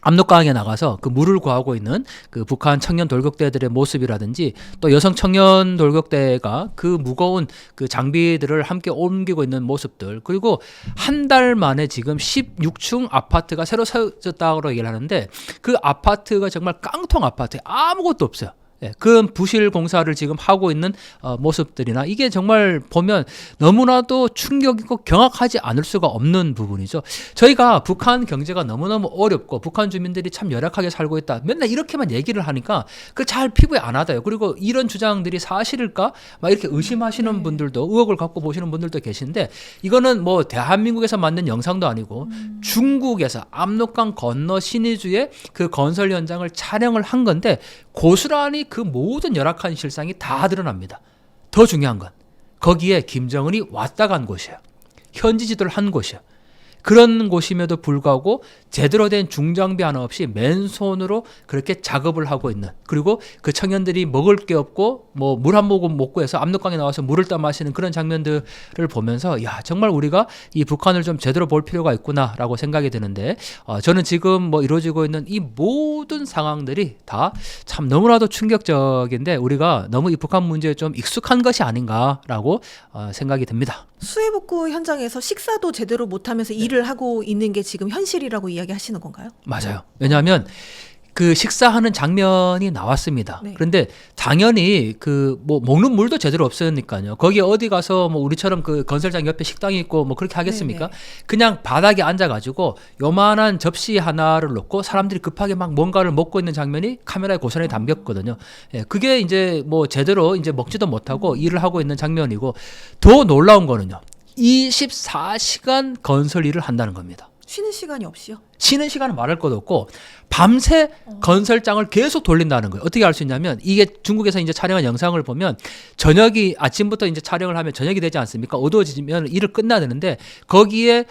압록강에 나가서 그 물을 구하고 있는 그 북한 청년 돌격대들의 모습이라든지 또 여성 청년 돌격대가 그 무거운 그 장비들을 함께 옮기고 있는 모습들 그리고 한 달 만에 지금 16층 아파트가 새로 세워졌다고 얘기를 하는데 그 아파트가 정말 깡통 아파트에 아무것도 없어요. 그런 부실 공사를 지금 하고 있는 모습들이나 이게 정말 보면 너무나도 충격이고 경악하지 않을 수가 없는 부분이죠. 저희가 북한 경제가 너무너무 어렵고 북한 주민들이 참 열악하게 살고 있다. 맨날 이렇게만 얘기를 하니까 그 잘 피부에 안 와닿아요. 그리고 이런 주장들이 사실일까? 막 이렇게 의심하시는 분들도 의혹을 갖고 보시는 분들도 계신데 이거는 뭐 대한민국에서 만든 영상도 아니고 중국에서 압록강 건너 신의주의 그 건설 현장을 촬영을 한 건데 고스란히 그 모든 열악한 실상이 다 드러납니다. 더 중요한 건 거기에 김정은이 왔다 간 곳이에요. 현지 지도를 한 곳이에요. 그런 곳임에도 불구하고 제대로 된 중장비 하나 없이 맨손으로 그렇게 작업을 하고 있는, 그리고 그 청년들이 먹을 게 없고 뭐 물 한 모금 못 구해서 압록강에 나와서 물을 따 마시는 그런 장면들을 보면서 야, 정말 우리가 이 북한을 좀 제대로 볼 필요가 있구나라고 생각이 드는데 저는 지금 뭐 이루어지고 있는 이 모든 상황들이 다 참 너무나도 충격적인데 우리가 너무 이 북한 문제에 좀 익숙한 것이 아닌가라고 생각이 듭니다. 수해복구 현장에서 식사도 제대로 못하면서 일을 하고 있는 게 지금 현실이라고 이야기하시는 건가요? 맞아요. 왜냐하면 그 식사하는 장면이 나왔습니다. 네. 그런데 당연히 그 뭐 먹는 물도 제대로 없으니까요. 거기 어디 가서 뭐 우리처럼 그 건설장 옆에 식당이 있고 뭐 그렇게 하겠습니까? 네네. 그냥 바닥에 앉아가지고 요만한 접시 하나를 놓고 사람들이 급하게 막 뭔가를 먹고 있는 장면이 카메라에 고스란히 담겼거든요. 예, 그게 이제 뭐 제대로 이제 먹지도 못하고 일을 하고 있는 장면이고 더 놀라운 거는요. 24시간 건설 일을 한다는 겁니다. 쉬는 시간이 없이요? 쉬는 시간은 말할 것도 없고 밤새 건설장을 계속 돌린다는 거예요. 어떻게 알 수 있냐면 이게 중국에서 이제 촬영한 영상을 보면 저녁이 아침부터 이제 촬영을 하면 저녁이 되지 않습니까? 어두워지면 일을 끝나야 되는데 거기에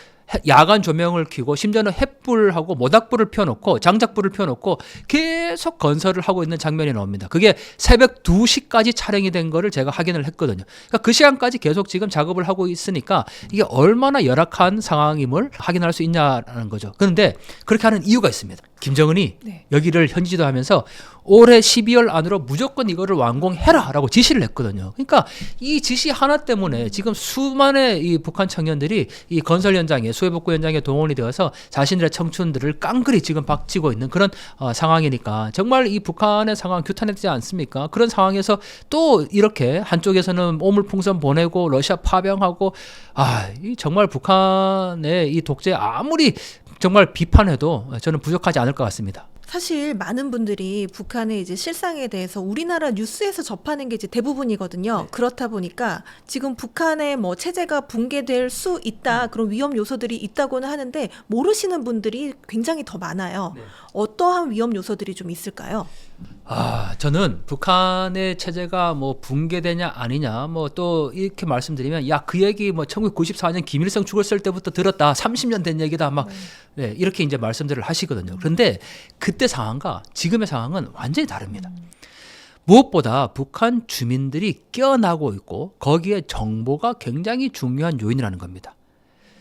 야간 조명을 켜고 심지어는 햇불하고 모닥불을 펴놓고 장작불을 펴놓고 계속 건설을 하고 있는 장면이 나옵니다. 그게 새벽 2시까지 촬영이 된 거를 제가 확인을 했거든요. 그러니까 그 시간까지 계속 지금 작업을 하고 있으니까 이게 얼마나 열악한 상황임을 확인할 수 있냐라는 거죠. 그런데 그렇게 하는 이유가 있습니다. 김정은이 네. 여기를 현지도 하면서 올해 12월 안으로 무조건 이거를 완공해라라고 지시를 했거든요. 그러니까 이 지시 하나 때문에 지금 수많은 이 북한 청년들이 이 건설 현장에 수해복구 현장에 동원이 되어서 자신들의 청춘들을 깡그리 지금 박치고 있는 그런 상황이니까 정말 이 북한의 상황 규탄했지 않습니까? 그런 상황에서 또 이렇게 한쪽에서는 오물풍선 보내고 러시아 파병하고 이 정말 북한의 이 독재 아무리 정말 비판해도 저는 부족하지 않을 것 같습니다. 사실 많은 분들이 북한의 이제 실상에 대해서 우리나라 뉴스에서 접하는 게 이제 대부분이거든요. 네. 그렇다 보니까 지금 북한의 뭐 체제가 붕괴될 수 있다, 그런 위험 요소들이 있다고는 하는데 모르시는 분들이 굉장히 더 많아요. 네. 어떠한 위험 요소들이 좀 있을까요? 저는 북한의 체제가 뭐 붕괴되냐 아니냐 뭐 또 이렇게 말씀드리면 야, 그 얘기 뭐 1994년 김일성 죽었을 때부터 들었다. 30년 된 얘기다. 막 네, 이렇게 이제 말씀들을 하시거든요. 그런데 그때 상황과 지금의 상황은 완전히 다릅니다. 무엇보다 북한 주민들이 깨어나고 있고 거기에 정보가 굉장히 중요한 요인이라는 겁니다.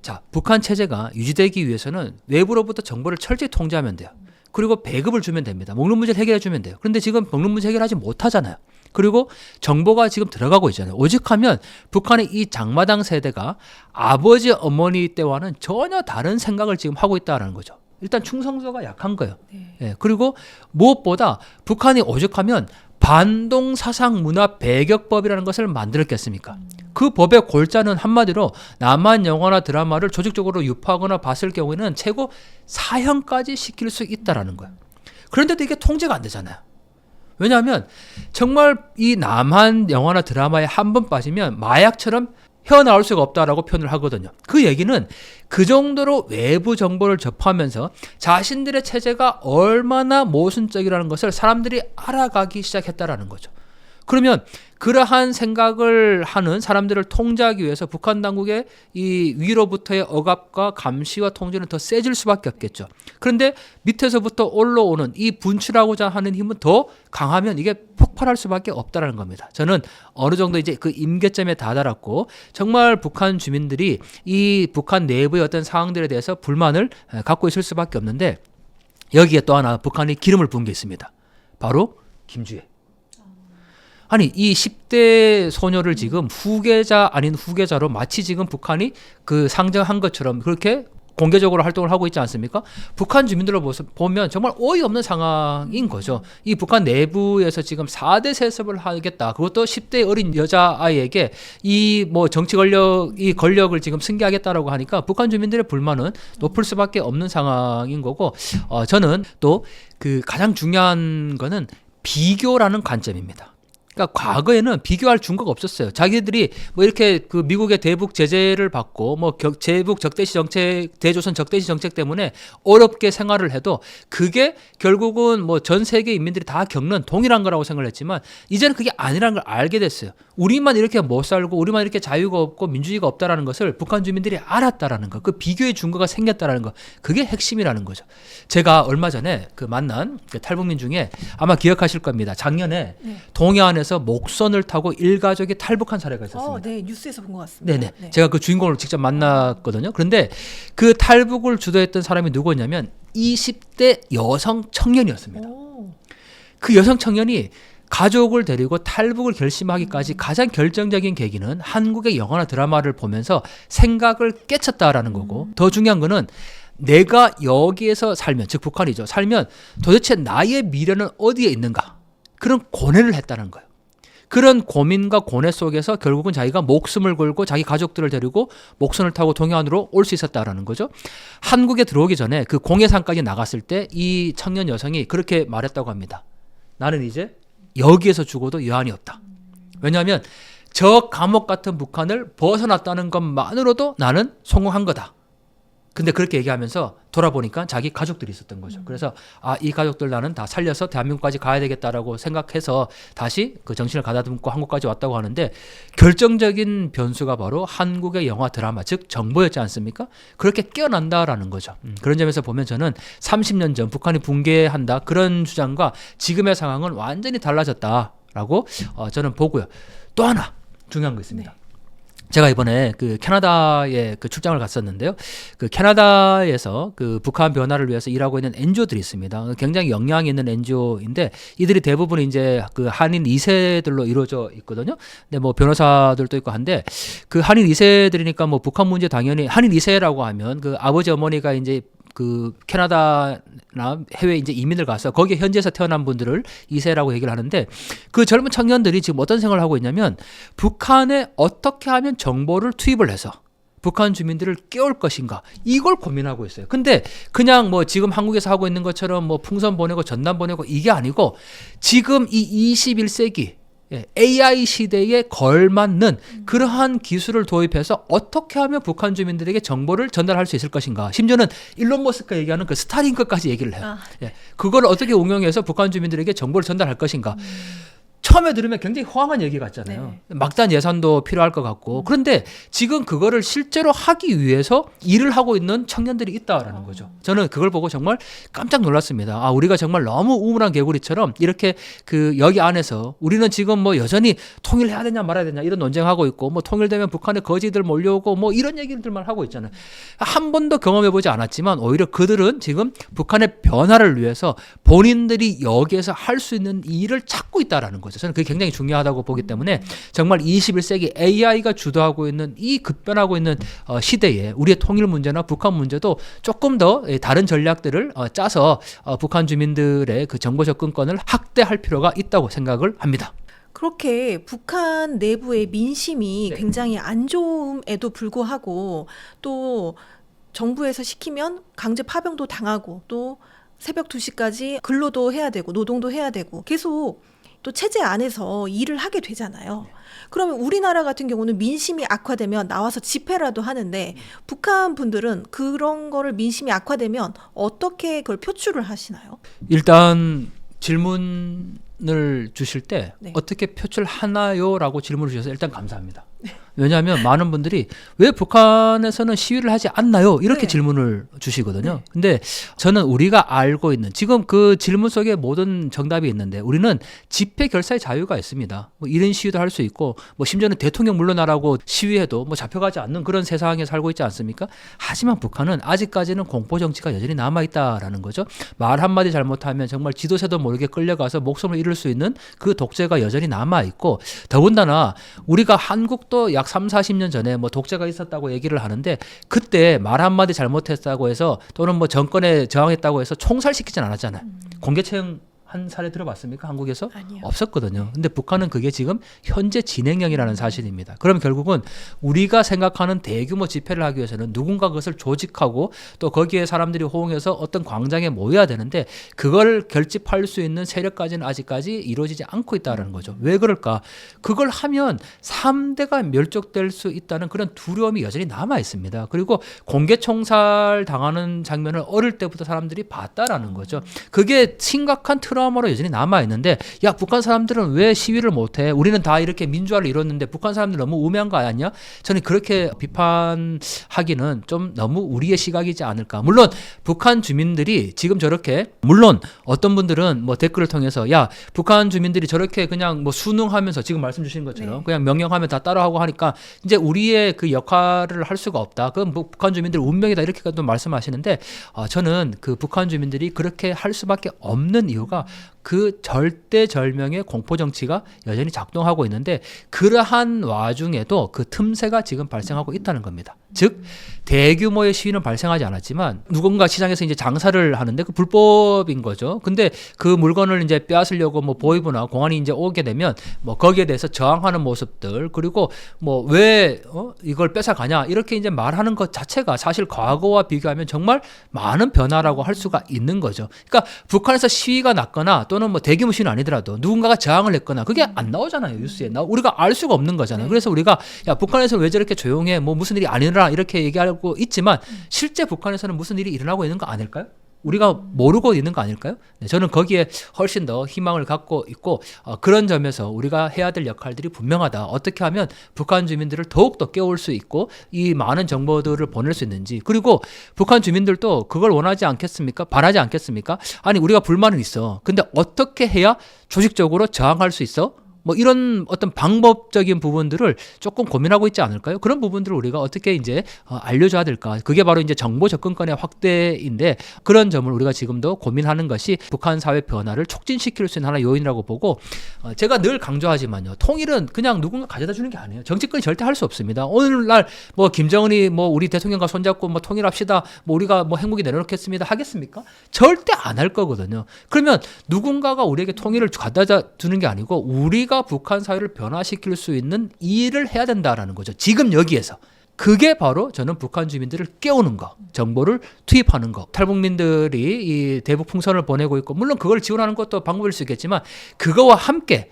자, 북한 체제가 유지되기 위해서는 외부로부터 정보를 철저히 통제하면 돼요. 그리고 배급을 주면 됩니다. 먹는 문제를 해결해 주면 돼요. 그런데 지금 먹는 문제 해결하지 못하잖아요. 그리고 정보가 지금 들어가고 있잖아요. 오직하면 북한의 이 장마당 세대가 아버지 어머니 때와는 전혀 다른 생각을 지금 하고 있다는 거죠. 일단 충성도가 약한 거예요. 네. 예, 그리고 무엇보다 북한이 오죽하면 반동 사상 문화 배격법이라는 것을 만들었겠습니까? 그 법의 골자는 한마디로 남한 영화나 드라마를 조직적으로 유포하거나 봤을 경우에는 최고 사형까지 시킬 수 있다라는 거예요. 그런데도 이게 통제가 안 되잖아요. 왜냐하면 정말 이 남한 영화나 드라마에 한 번 빠지면 마약처럼 헤어나올 수가 없다라고 표현을 하거든요. 그 얘기는 그 정도로 외부 정보를 접하면서 자신들의 체제가 얼마나 모순적이라는 것을 사람들이 알아가기 시작했다라는 거죠. 그러면 그러한 생각을 하는 사람들을 통제하기 위해서 북한 당국의 이 위로부터의 억압과 감시와 통제는 더 세질 수밖에 없겠죠. 그런데 밑에서부터 올라오는 이 분출하고자 하는 힘은 더 강하면 이게 폭발할 수밖에 없다라는 겁니다. 저는 어느 정도 이제 그 임계점에 다다랐고 정말 북한 주민들이 이 북한 내부의 어떤 상황들에 대해서 불만을 갖고 있을 수밖에 없는데 여기에 또 하나 북한이 기름을 부은 게 있습니다. 바로 김주애. 아니 이 10대 소녀를 지금 후계자 아닌 후계자로 마치 지금 북한이 그 상정한 것처럼 그렇게 공개적으로 활동을 하고 있지 않습니까? 북한 주민들로 보면 정말 어이없는 상황인 거죠. 이 북한 내부에서 지금 4대 세습을 하겠다. 그것도 10대 어린 여자아이에게 이 뭐 정치 이 권력을 지금 승계하겠다라고 하니까 북한 주민들의 불만은 높을 수밖에 없는 상황인 거고, 저는 또 그 가장 중요한 거는 비교라는 관점입니다. 그러니까 과거에는 비교할 증거가 없었어요. 자기들이 뭐 이렇게 그 미국의 대북 제재를 받고 뭐 제북 적대시 정책, 대조선 적대시 정책 때문에 어렵게 생활을 해도 그게 결국은 뭐 전 세계 인민들이 다 겪는 동일한 거라고 생각을 했지만 이제는 그게 아니라는 걸 알게 됐어요. 우리만 이렇게 못 살고 우리만 이렇게 자유가 없고 민주주의가 없다라는 것을 북한 주민들이 알았다라는 거, 그 비교의 증거가 생겼다라는 거, 그게 핵심이라는 거죠. 제가 얼마 전에 그 만난 그 탈북민 중에 아마 기억하실 겁니다. 작년에 동해안에서 목선을 타고 일가족이 탈북한 사례가 있었습니다. 네, 뉴스에서 본 것 같습니다. 네네. 네. 제가 그 주인공을 직접 만났거든요. 그런데 그 탈북을 주도했던 사람이 누구였냐면 20대 여성 청년이었습니다. 그 여성 청년이 가족을 데리고 탈북을 결심하기까지 가장 결정적인 계기는 한국의 영화나 드라마를 보면서 생각을 깨쳤다라는 거고, 더 중요한 거는 내가 여기에서 살면, 즉 북한이죠. 살면 도대체 나의 미래는 어디에 있는가? 그런 고뇌를 했다는 거예요. 그런 고민과 고뇌 속에서 결국은 자기가 목숨을 걸고 자기 가족들을 데리고 목선을 타고 동해안으로 올 수 있었다라는 거죠. 한국에 들어오기 전에 그 공해상까지 나갔을 때 이 청년 여성이 그렇게 말했다고 합니다. 나는 이제 여기에서 죽어도 여한이 없다. 왜냐하면 저 감옥 같은 북한을 벗어났다는 것만으로도 나는 성공한 거다. 근데 그렇게 얘기하면서 돌아보니까 자기 가족들이 있었던 거죠. 그래서 이 가족들 나는 다 살려서 대한민국까지 가야 되겠다라고 생각해서 다시 그 정신을 가다듬고 한국까지 왔다고 하는데, 결정적인 변수가 바로 한국의 영화 드라마, 즉 정보였지 않습니까? 그렇게 깨어난다라는 거죠. 그런 점에서 보면 저는 30년 전 북한이 붕괴한다 그런 주장과 지금의 상황은 완전히 달라졌다라고 저는 보고요. 또 하나 중요한 거 있습니다. 제가 이번에 그 캐나다에 그 출장을 갔었는데요. 그 캐나다에서 그 북한 변화를 위해서 일하고 있는 NGO들이 있습니다. 굉장히 역량이 있는 NGO인데 이들이 대부분 이제 그 한인 2세들로 이루어져 있거든요. 근데 뭐 변호사들도 있고 한데, 그 한인 2세들이니까 뭐 북한 문제 당연히 한인 2세라고 하면 그 아버지 어머니가 이제 그 캐나다나 해외 이제 이민을 가서 거기에 현지에서 태어난 분들을 2세라고 얘기를 하는데, 그 젊은 청년들이 지금 어떤 생각을 하고 있냐면 북한에 어떻게 하면 정보를 투입을 해서 북한 주민들을 깨울 것인가, 이걸 고민하고 있어요. 근데 그냥 뭐 지금 한국에서 하고 있는 것처럼 뭐 풍선 보내고 전남 보내고 이게 아니고, 지금 이 21세기 AI 시대에 걸맞는 그러한 기술을 도입해서 어떻게 하면 북한 주민들에게 정보를 전달할 수 있을 것인가. 심지어는 일론 머스크가 얘기하는 그 스타링크까지 얘기를 해요. 그걸 어떻게 응용해서 북한 주민들에게 정보를 전달할 것인가. 처음에 들으면 굉장히 허황한 얘기 같잖아요. 막단 예산도 필요할 것 같고. 그런데 지금 그거를 실제로 하기 위해서 일을 하고 있는 청년들이 있다라는 거죠. 저는 그걸 보고 정말 깜짝 놀랐습니다. 우리가 정말 너무 우물한 개구리처럼 이렇게 그 여기 안에서 우리는 지금 뭐 여전히 통일해야 되냐 말아야 되냐 이런 논쟁하고 있고, 뭐 통일되면 북한에 거지들 몰려오고 뭐 이런 얘기들만 하고 있잖아요. 한 번도 경험해보지 않았지만 오히려 그들은 지금 북한의 변화를 위해서 본인들이 여기에서 할 수 있는 일을 찾고 있다라는 거죠. 저는 그게 굉장히 중요하다고 보기 때문에 정말 21세기 AI가 주도하고 있는 이 급변하고 있는 시대에 우리의 통일 문제나 북한 문제도 조금 더 다른 전략들을 짜서 북한 주민들의 그 정보 접근권을 확대할 필요가 있다고 생각을 합니다. 그렇게 북한 내부의 민심이 굉장히 안 좋음에도 불구하고 또 정부에서 시키면 강제 파병도 당하고 또 새벽 2시까지 근로도 해야 되고 노동도 해야 되고 계속 또 체제 안에서 일을 하게 되잖아요. 그러면 우리나라 같은 경우는 민심이 악화되면 나와서 집회라도 하는데 북한 분들은 그런 거를 민심이 악화되면 어떻게 그걸 표출을 하시나요? 일단 질문을 주실 때 어떻게 표출하나요? 라고 질문을 주셔서 일단 감사합니다. 왜냐하면 많은 분들이 왜 북한에서는 시위를 하지 않나요? 이렇게 질문을 주시거든요. 근데 저는 우리가 알고 있는 지금 그 질문 속에 모든 정답이 있는데, 우리는 집회 결사의 자유가 있습니다. 뭐 이런 시위도 할 수 있고, 뭐 심지어는 대통령 물러나라고 시위해도 뭐 잡혀가지 않는 그런 세상에 살고 있지 않습니까? 하지만 북한은 아직까지는 공포 정치가 여전히 남아있다라는 거죠. 말 한마디 잘못하면 정말 지도새도 모르게 끌려가서 목숨을 잃을 수 있는 그 독재가 여전히 남아있고, 더군다나 우리가 한국도 약 약 3, 40년 전에 뭐 독재가 있었다고 얘기를 하는데 그때 말 한마디 잘못했다고 해서 또는 뭐 정권에 저항했다고 해서 총살시키진 않았잖아요. 공개처형 한 사례 들어봤습니까? 한국에서? 아니요. 없었거든요. 근데 북한은 그게 지금 현재 진행형이라는 사실입니다. 그럼 결국은 우리가 생각하는 대규모 집회를 하기 위해서는 누군가 그것을 조직하고 또 거기에 사람들이 호응해서 어떤 광장에 모여야 되는데 그걸 결집할 수 있는 세력까지는 아직까지 이루어지지 않고 있다는 거죠. 왜 그럴까? 그걸 하면 3대가 멸족될 수 있다는 그런 두려움이 여전히 남아 있습니다. 그리고 공개 총살 당하는 장면을 어릴 때부터 사람들이 봤다라는 거죠. 그게 심각한 트라우마로 여전히 남아 있는데 야 북한 사람들은 왜 시위를 못해? 우리는 다 이렇게 민주화를 이뤘는데 북한 사람들 너무 우매한 거 아니야? 저는 그렇게 비판하기는 좀 너무 우리의 시각이지 않을까. 물론 북한 주민들이 지금 저렇게 물론 어떤 분들은 뭐 댓글을 통해서 야 북한 주민들이 저렇게 그냥 뭐 순응하면서 지금 말씀 주신 것처럼 네. 그냥 명령하면 다 따라하고 하니까 이제 우리의 그 역할을 할 수가 없다. 그건 뭐 북한 주민들 운명이다 이렇게까지 말씀하시는데 저는 그 북한 주민들이 그렇게 할 수밖에 없는 이유가 그 절대절명의 공포 정치가 여전히 작동하고 있는데 그러한 와중에도 그 틈새가 지금 발생하고 있다는 겁니다. 즉 대규모의 시위는 발생하지 않았지만 누군가 시장에서 이제 장사를 하는데 그 불법인 거죠. 근데 그 물건을 이제 빼앗으려고 뭐 보이브나 공안이 이제 오게 되면 뭐 거기에 대해서 저항하는 모습들 그리고 뭐 왜 이걸 뺏어가냐 이렇게 이제 말하는 것 자체가 사실 과거와 비교하면 정말 많은 변화라고 할 수가 있는 거죠. 그러니까 북한에서 시위가 났거나 또는 뭐 대규모 시위는 아니더라도 누군가가 저항을 했거나 그게 안 나오잖아요 뉴스에. 우리가 알 수가 없는 거잖아요. 그래서 우리가 야 북한에서 왜 저렇게 조용해 뭐 무슨 일이 아니라 이렇게 얘기하고 있지만 실제 북한에서는 무슨 일이 일어나고 있는 거 아닐까요? 우리가 모르고 있는 거 아닐까요? 네, 저는 거기에 훨씬 더 희망을 갖고 있고 그런 점에서 우리가 해야 될 역할들이 분명하다. 어떻게 하면 북한 주민들을 더욱더 깨울 수 있고 이 많은 정보들을 보낼 수 있는지 그리고 북한 주민들도 그걸 원하지 않겠습니까? 바라지 않겠습니까? 아니 우리가 불만은 있어. 근데 어떻게 해야 조직적으로 저항할 수 있어? 뭐 이런 어떤 방법적인 부분들을 조금 고민하고 있지 않을까요? 그런 부분들을 우리가 어떻게 이제 알려줘야 될까? 그게 바로 이제 정보 접근권의 확대인데 그런 점을 우리가 지금도 고민하는 것이 북한 사회 변화를 촉진시킬 수 있는 하나의 요인이라고 보고 제가 늘 강조하지만요. 통일은 그냥 누군가 가져다 주는 게 아니에요. 정치권이 절대 할 수 없습니다. 오늘날 뭐 김정은이 뭐 우리 대통령과 손잡고 뭐 통일합시다. 뭐 우리가 뭐 행복이 내려놓겠습니다. 하겠습니까? 절대 안 할 거거든요. 그러면 누군가가 우리에게 통일을 갖다 주는 게 아니고 우리가 북한 사회를 변화시킬 수 있는 일을 해야 된다라는 거죠. 지금 여기에서. 그게 바로 저는 북한 주민들을 깨우는 거, 정보를 투입하는 거. 탈북민들이 이 대북 풍선을 보내고 있고 물론 그걸 지원하는 것도 방법일 수 있겠지만 그거와 함께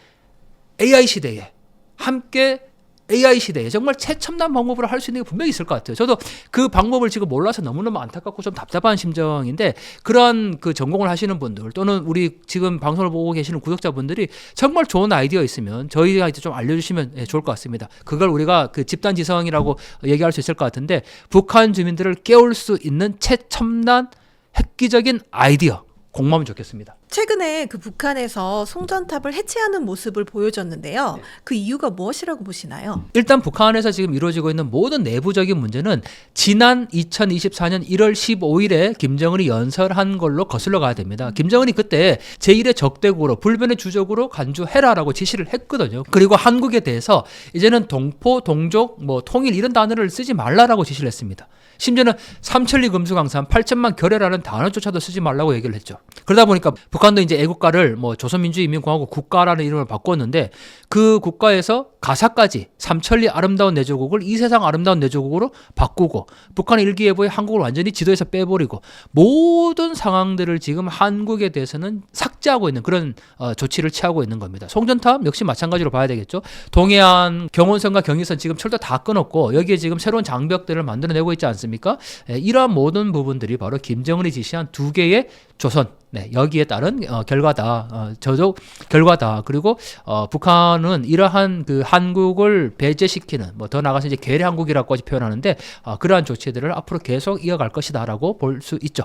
AI 시대에 함께 AI 시대에 정말 최첨단 방법으로 할 수 있는 게 분명히 있을 것 같아요. 저도 그 방법을 지금 몰라서 너무너무 안타깝고 좀 답답한 심정인데 그런 그 전공을 하시는 분들 또는 우리 지금 방송을 보고 계시는 구독자분들이 정말 좋은 아이디어 있으면 저희한테 좀 알려주시면 좋을 것 같습니다. 그걸 우리가 그 집단지성이라고 얘기할 수 있을 것 같은데 북한 주민들을 깨울 수 있는 최첨단 획기적인 아이디어 공모하면 좋겠습니다. 최근에 그 북한에서 송전탑을 해체하는 모습을 보여줬는데요. 그 이유가 무엇이라고 보시나요? 일단 북한에서 지금 이루어지고 있는 모든 내부적인 문제는 지난 2024년 1월 15일에 김정은이 연설한 걸로 거슬러 가야 됩니다. 김정은이 그때 제1의 적대국으로 불변의 주적으로 간주해라라고 지시를 했거든요. 그리고 한국에 대해서 이제는 동포, 동족, 뭐 통일 이런 단어를 쓰지 말라라고 지시를 했습니다. 심지어는 삼천리 금수강산 8천만 결애라는 단어조차도 쓰지 말라고 얘기를 했죠. 그러다 보니까 북한도 이제 애국가를 뭐 조선민주인민공화국 국가라는 이름을 바꿨는데 그 국가에서 가사까지 삼천리 아름다운 내조국을 이 세상 아름다운 내조국으로 바꾸고 북한의 일기예보에 한국을 완전히 지도에서 빼버리고 모든 상황들을 지금 한국에 대해서는 삭제하고 있는 그런 조치를 취하고 있는 겁니다. 송전탑 역시 마찬가지로 봐야 되겠죠. 동해안 경원선과 경의선 지금 철도 다 끊었고 여기에 지금 새로운 장벽들을 만들어내고 있지 않습니까? 이러한 모든 부분들이 바로 김정은이 지시한 두 개의 조선 여기에 따른 결과다. 저적 결과다. 그리고 북한은 이러한 그 한국을 배제시키는 뭐 더 나가서 이제 괴뢰 한국이라고까지 표현하는데 그러한 조치들을 앞으로 계속 이어갈 것이다라고 볼 수 있죠.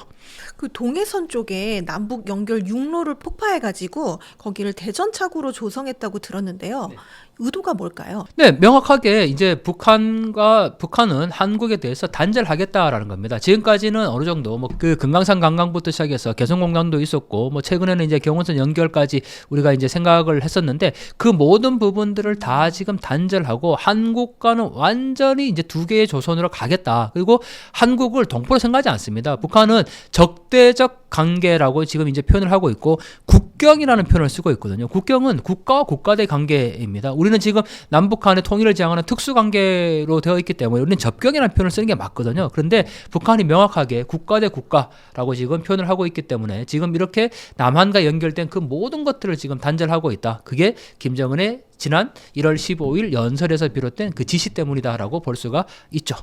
그 동해선 쪽에 남북 연결 육로를 폭파해가지고 거기를 대전착오로 조성했다고 들었는데요. 의도가 뭘까요? 네, 명확하게 이제 북한은 한국에 대해서 단절을 하겠다라는 겁니다. 지금까지는 어느 정도 뭐 그 금강산 관광부터 시작해서 개성공단도 있었고 뭐 최근에는 이제 경원선 연결까지 우리가 이제 생각을 했었는데 그 모든 부분들을 다 지금 단절하고 한국과는 완전히 이제 두 개의 조선으로 가겠다. 그리고 한국을 동포로 생각하지 않습니다. 북한은 적대적 관계라고 지금 이제 표현을 하고 있고 국경이라는 표현을 쓰고 있거든요. 국경은 국가와 국가대 관계입니다. 우리는 지금 남북한의 통일을 지향하는 특수관계로 되어 있기 때문에 우리는 접경이라는 표현을 쓰는 게 맞거든요. 그런데 북한이 명확하게 국가 대 국가라고 지금 표현을 하고 있기 때문에 지금 이렇게 남한과 연결된 그 모든 것들을 지금 단절하고 있다. 그게 김정은의 지난 1월 15일 연설에서 비롯된 그 지시 때문이다라고 볼 수가 있죠.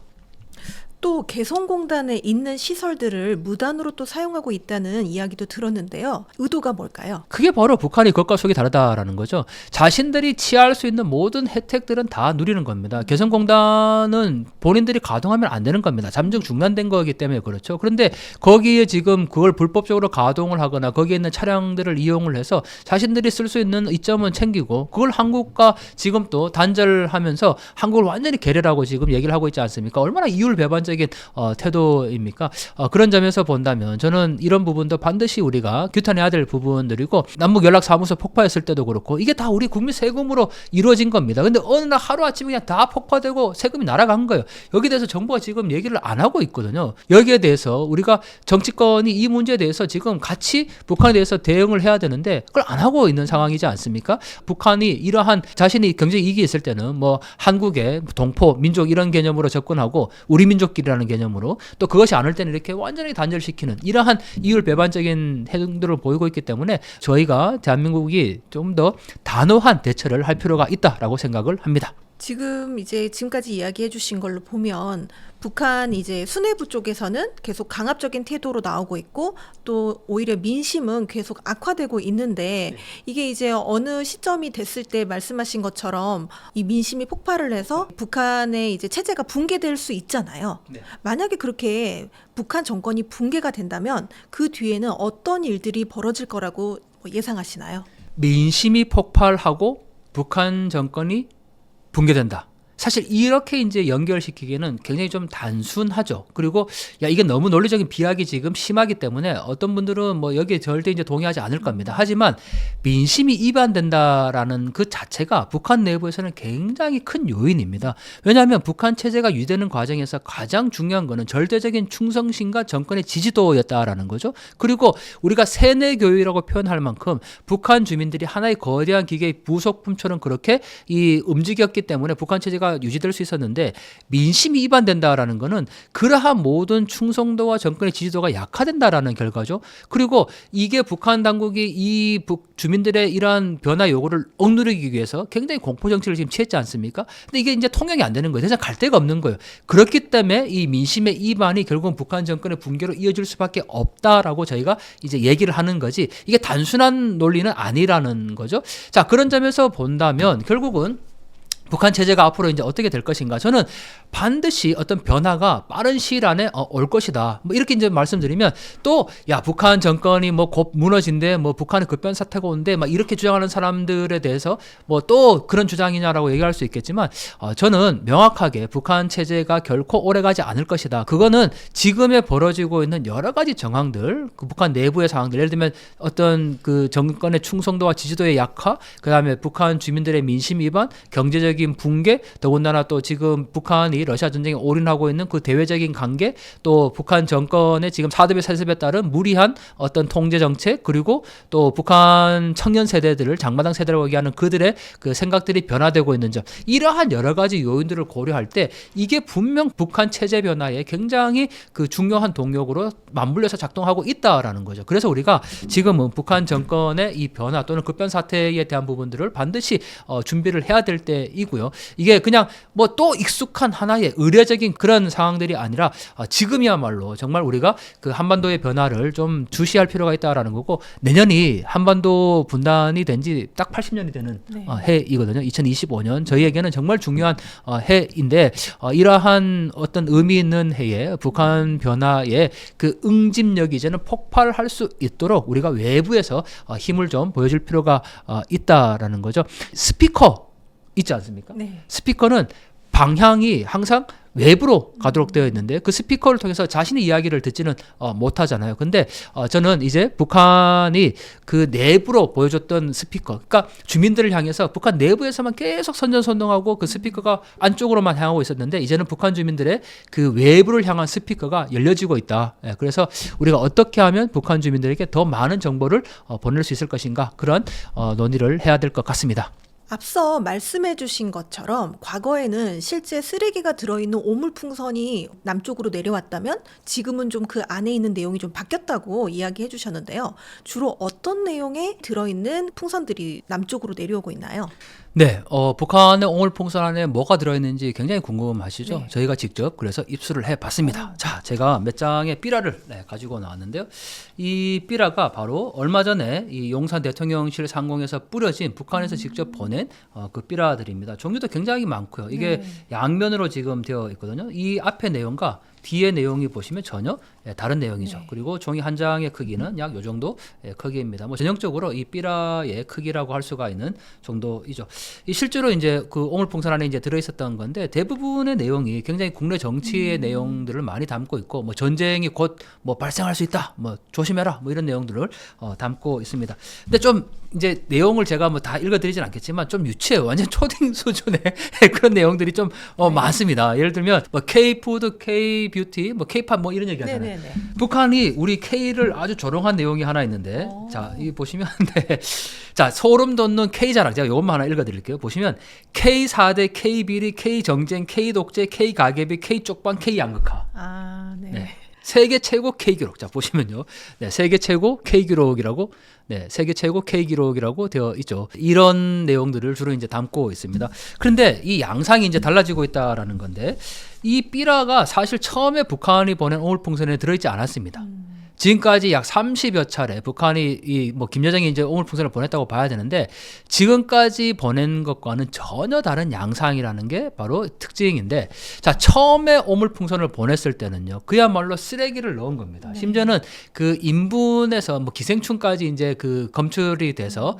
또 개성공단에 있는 시설들을 무단으로 또 사용하고 있다는 이야기도 들었는데요. 의도가 뭘까요? 그게 바로 북한이 겉과 속이 다르다라는 거죠. 자신들이 취할 수 있는 모든 혜택들은 다 누리는 겁니다. 개성공단은 본인들이 가동하면 안 되는 겁니다. 잠정 중단된 거기 때문에 그렇죠. 그런데 거기에 지금 그걸 불법적으로 가동을 하거나 거기에 있는 차량들을 이용을 해서 자신들이 쓸 수 있는 이점은 챙기고 그걸 한국과 지금 또 단절하면서 한국을 완전히 개려라고 지금 얘기를 하고 있지 않습니까? 얼마나 이율배반적인 태도입니까? 그런 점에서 본다면 저는 이런 부분도 반드시 우리가 규탄해야 될 부분들이고 남북연락사무소 폭파했을 때도 그렇고 이게 다 우리 국민 세금으로 이루어진 겁니다. 근데 어느 날 하루아침에 그냥 다 폭파되고 세금이 날아간 거예요. 여기에 대해서 정부가 지금 얘기를 안 하고 있거든요. 여기에 대해서 우리가 정치권이 이 문제에 대해서 지금 같이 북한에 대해서 대응을 해야 되는데 그걸 안 하고 있는 상황이지 않습니까? 북한이 이러한 자신이 경제 이익이 있을 때는 뭐 한국의 동포, 민족 이런 개념으로 접근하고 우리 민족끼리라는 개념으로 또 그것이 않을 때는 이렇게 완전히 단절시키는 이러한 이율배반적인 행동들을 보이고 있기 때문에 저희가 대한민국이 좀 더 단호한 대처를 할 필요가 있다라고 생각을 합니다. 지금까지 이야기해 주신 걸로 보면 북한 이제 수뇌부 쪽에서는 계속 강압적인 태도로 나오고 있고 또 오히려 민심은 계속 악화되고 있는데 이게 이제 어느 시점이 됐을 때 말씀하신 것처럼 이 민심이 폭발을 해서 북한의 이제 체제가 붕괴될 수 있잖아요. 네. 만약에 그렇게 북한 정권이 붕괴가 된다면 그 뒤에는 어떤 일들이 벌어질 거라고 예상하시나요? 민심이 폭발하고 북한 정권이 붕괴된다. 사실 이렇게 이제 연결시키기에는 굉장히 좀 단순하죠. 그리고 야 이게 너무 논리적인 비약이 지금 심하기 때문에 어떤 분들은 뭐 여기에 절대 이제 동의하지 않을 겁니다. 하지만 민심이 이반된다라는 그 자체가 북한 내부에서는 굉장히 큰 요인입니다. 왜냐하면 북한 체제가 유지되는 과정에서 가장 중요한 거는 절대적인 충성심과 정권의 지지도였다라는 거죠. 그리고 우리가 세뇌 교육이라고 표현할 만큼 북한 주민들이 하나의 거대한 기계의 부속품처럼 그렇게 움직였기 때문에 북한 체제가 유지될 수 있었는데 민심이 이반된다라는 거는 그러한 모든 충성도와 정권의 지지도가 약화된다라는 결과죠. 그리고 이게 북한 당국이 이 주민들의 이러한 변화 요구를 억누르기 위해서 굉장히 공포 정치를 지금 취했지 않습니까? 근데 이게 이제 통용이 안 되는 거예요. 대상 갈 데가 없는 거예요. 그렇기 때문에 이 민심의 이반이 결국 북한 정권의 붕괴로 이어질 수밖에 없다라고 저희가 이제 얘기를 하는 거지. 이게 단순한 논리는 아니라는 거죠. 자, 그런 점에서 본다면 결국은 북한 체제가 앞으로 이제 어떻게 될 것인가? 저는 반드시 어떤 변화가 빠른 시일 안에 올 것이다. 뭐 이렇게 이제 말씀드리면 또 야 북한 정권이 뭐 곧 무너진대, 뭐 북한에 급변 사태가 온대, 막 이렇게 주장하는 사람들에 대해서 뭐 또 그런 주장이냐라고 얘기할 수 있겠지만 저는 명확하게 북한 체제가 결코 오래가지 않을 것이다. 그거는 지금에 벌어지고 있는 여러 가지 정황들, 그 북한 내부의 상황들, 예를 들면 어떤 그 정권의 충성도와 지지도의 약화, 그다음에 북한 주민들의 민심 위반, 경제적인 붕괴, 더군다나 또 지금 북한이 러시아 전쟁에 올인하고 있는 그 대외적인 관계, 또 북한 정권의 지금 4대 세습에 따른 무리한 어떤 통제 정책, 그리고 또 북한 청년 세대들을 장마당 세대라고 얘기하는 그들의 그 생각들이 변화되고 있는 점, 이러한 여러 가지 요인들을 고려할 때 이게 분명 북한 체제 변화에 굉장히 그 중요한 동력으로 맞물려서 작동하고 있다라는 거죠. 그래서 우리가 지금은 북한 정권의 이 변화 또는 급변 사태에 대한 부분들을 반드시 준비를 해야 될 때이고 이게 그냥 뭐 또 익숙한 하나의 의례적인 그런 상황들이 아니라 지금이야말로 정말 우리가 그 한반도의 변화를 좀 주시할 필요가 있다라는 거고, 내년이 한반도 분단이 된 지 딱 80년이 되는 해이거든요. 2025년 저희에게는 정말 중요한 해인데 이러한 어떤 의미 있는 해에 북한 변화에 그 응집력이 이제는 폭발할 수 있도록 우리가 외부에서 힘을 좀 보여줄 필요가 있다라는 거죠. 스피커 있지 않습니까? 네. 스피커는 방향이 항상 외부로 가도록 되어 있는데 그 스피커를 통해서 자신의 이야기를 듣지는 못하잖아요. 근데 저는 이제 북한이 그 내부로 보여줬던 스피커, 그러니까 주민들을 향해서 북한 내부에서만 계속 선전선동하고 그 스피커가 안쪽으로만 향하고 있었는데 이제는 북한 주민들의 그 외부를 향한 스피커가 열려지고 있다. 예, 그래서 우리가 어떻게 하면 북한 주민들에게 더 많은 정보를 보낼 수 있을 것인가, 그런 논의를 해야 될 것 같습니다. 앞서 말씀해 주신 것처럼 과거에는 실제 쓰레기가 들어있는 오물풍선이 남쪽으로 내려왔다면 지금은 좀 그 안에 있는 내용이 좀 바뀌었다고 이야기해 주셨는데요. 주로 어떤 내용에 들어있는 풍선들이 남쪽으로 내려오고 있나요? 네, 북한의 오물풍선 안에 뭐가 들어있는지 굉장히 궁금하시죠? 네. 저희가 직접 그래서 입수를 해봤습니다. 자, 제가 몇 장의 삐라를 가지고 나왔는데요. 이 삐라가 바로 얼마 전에 이 용산 대통령실 상공에서 뿌려진 북한에서 직접 보낸 그 삐라들입니다. 종류도 굉장히 많고요. 이게 네. 양면으로 지금 되어 있거든요. 이 앞의 내용과 뒤의 내용이 보시면 전혀 다른 내용이죠. 네. 그리고 종이 한 장의 크기는 약 요 정도 크기입니다. 뭐 전형적으로 이 삐라의 크기라고 할 수가 있는 정도이죠. 이 실제로 이제 그 오물풍선 안에 이제 들어 있었던 건데 대부분의 내용이 굉장히 국내 정치의 내용들을 많이 담고 있고 뭐 전쟁이 곧 뭐 발생할 수 있다, 뭐 조심해라, 뭐 이런 내용들을 담고 있습니다. 근데 좀 이제 내용을 제가 뭐 다 읽어드리진 않겠지만 좀 유치해요. 완전 초딩 수준의 그런 내용들이 좀 많습니다. 예를 들면 뭐 K-푸드, K-뷰티, 뭐 K-팝 뭐 이런 얘기 하잖아요. 네네네. 북한이 우리 K를 아주 조롱한 내용이 하나 있는데, 자, 이 보시면, 네. 자, 소름 돋는 K자랑, 제가 이것만 하나 읽어드릴게요. 보시면, K4대, K비리, K정쟁, K독재, K가계비, K쪽방, K양극화. 아, 네. 네. 세계 최고 K 기록. 자, 보시면요. 네, 세계 최고 K 기록이라고, 네, 세계 최고 K 기록이라고 되어 있죠. 이런 내용들을 주로 이제 담고 있습니다. 그런데 이 양상이 이제 달라지고 있다라는 건데, 이 삐라가 사실 처음에 북한이 보낸 오물풍선에 들어있지 않았습니다. 지금까지 약 30여 차례 북한이 이 뭐 김여정이 이제 오물풍선을 보냈다고 봐야 되는데 지금까지 보낸 것과는 전혀 다른 양상이라는 게 바로 특징인데, 자, 처음에 오물풍선을 보냈을 때는요, 그야말로 쓰레기를 넣은 겁니다. 네. 심지어는 그 인분에서 뭐 기생충까지 이제 그 검출이 돼서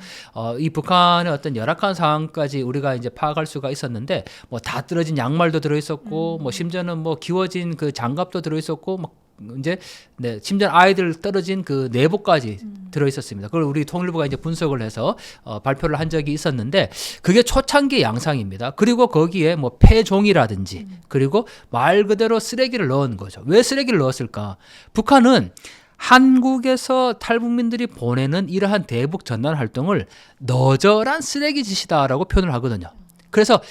이 북한의 어떤 열악한 상황까지 우리가 이제 파악할 수가 있었는데, 뭐 다 떨어진 양말도 들어 있었고 뭐 심지어는 뭐 기워진 그 장갑도 들어 있었고 막 이제 네, 심지어 아이들 떨어진 그 내복까지 들어 있었습니다. 그걸 우리 통일부가 이제 분석을 해서 발표를 한 적이 있었는데 그게 초창기 양상입니다. 그리고 거기에 뭐 폐종이라든지 그리고 말 그대로 쓰레기를 넣은 거죠. 왜 쓰레기를 넣었을까? 북한은 한국에서 탈북민들이 보내는 이러한 대북 전단 활동을 너절한 쓰레기 짓이다라고 표현을 하거든요. 그래서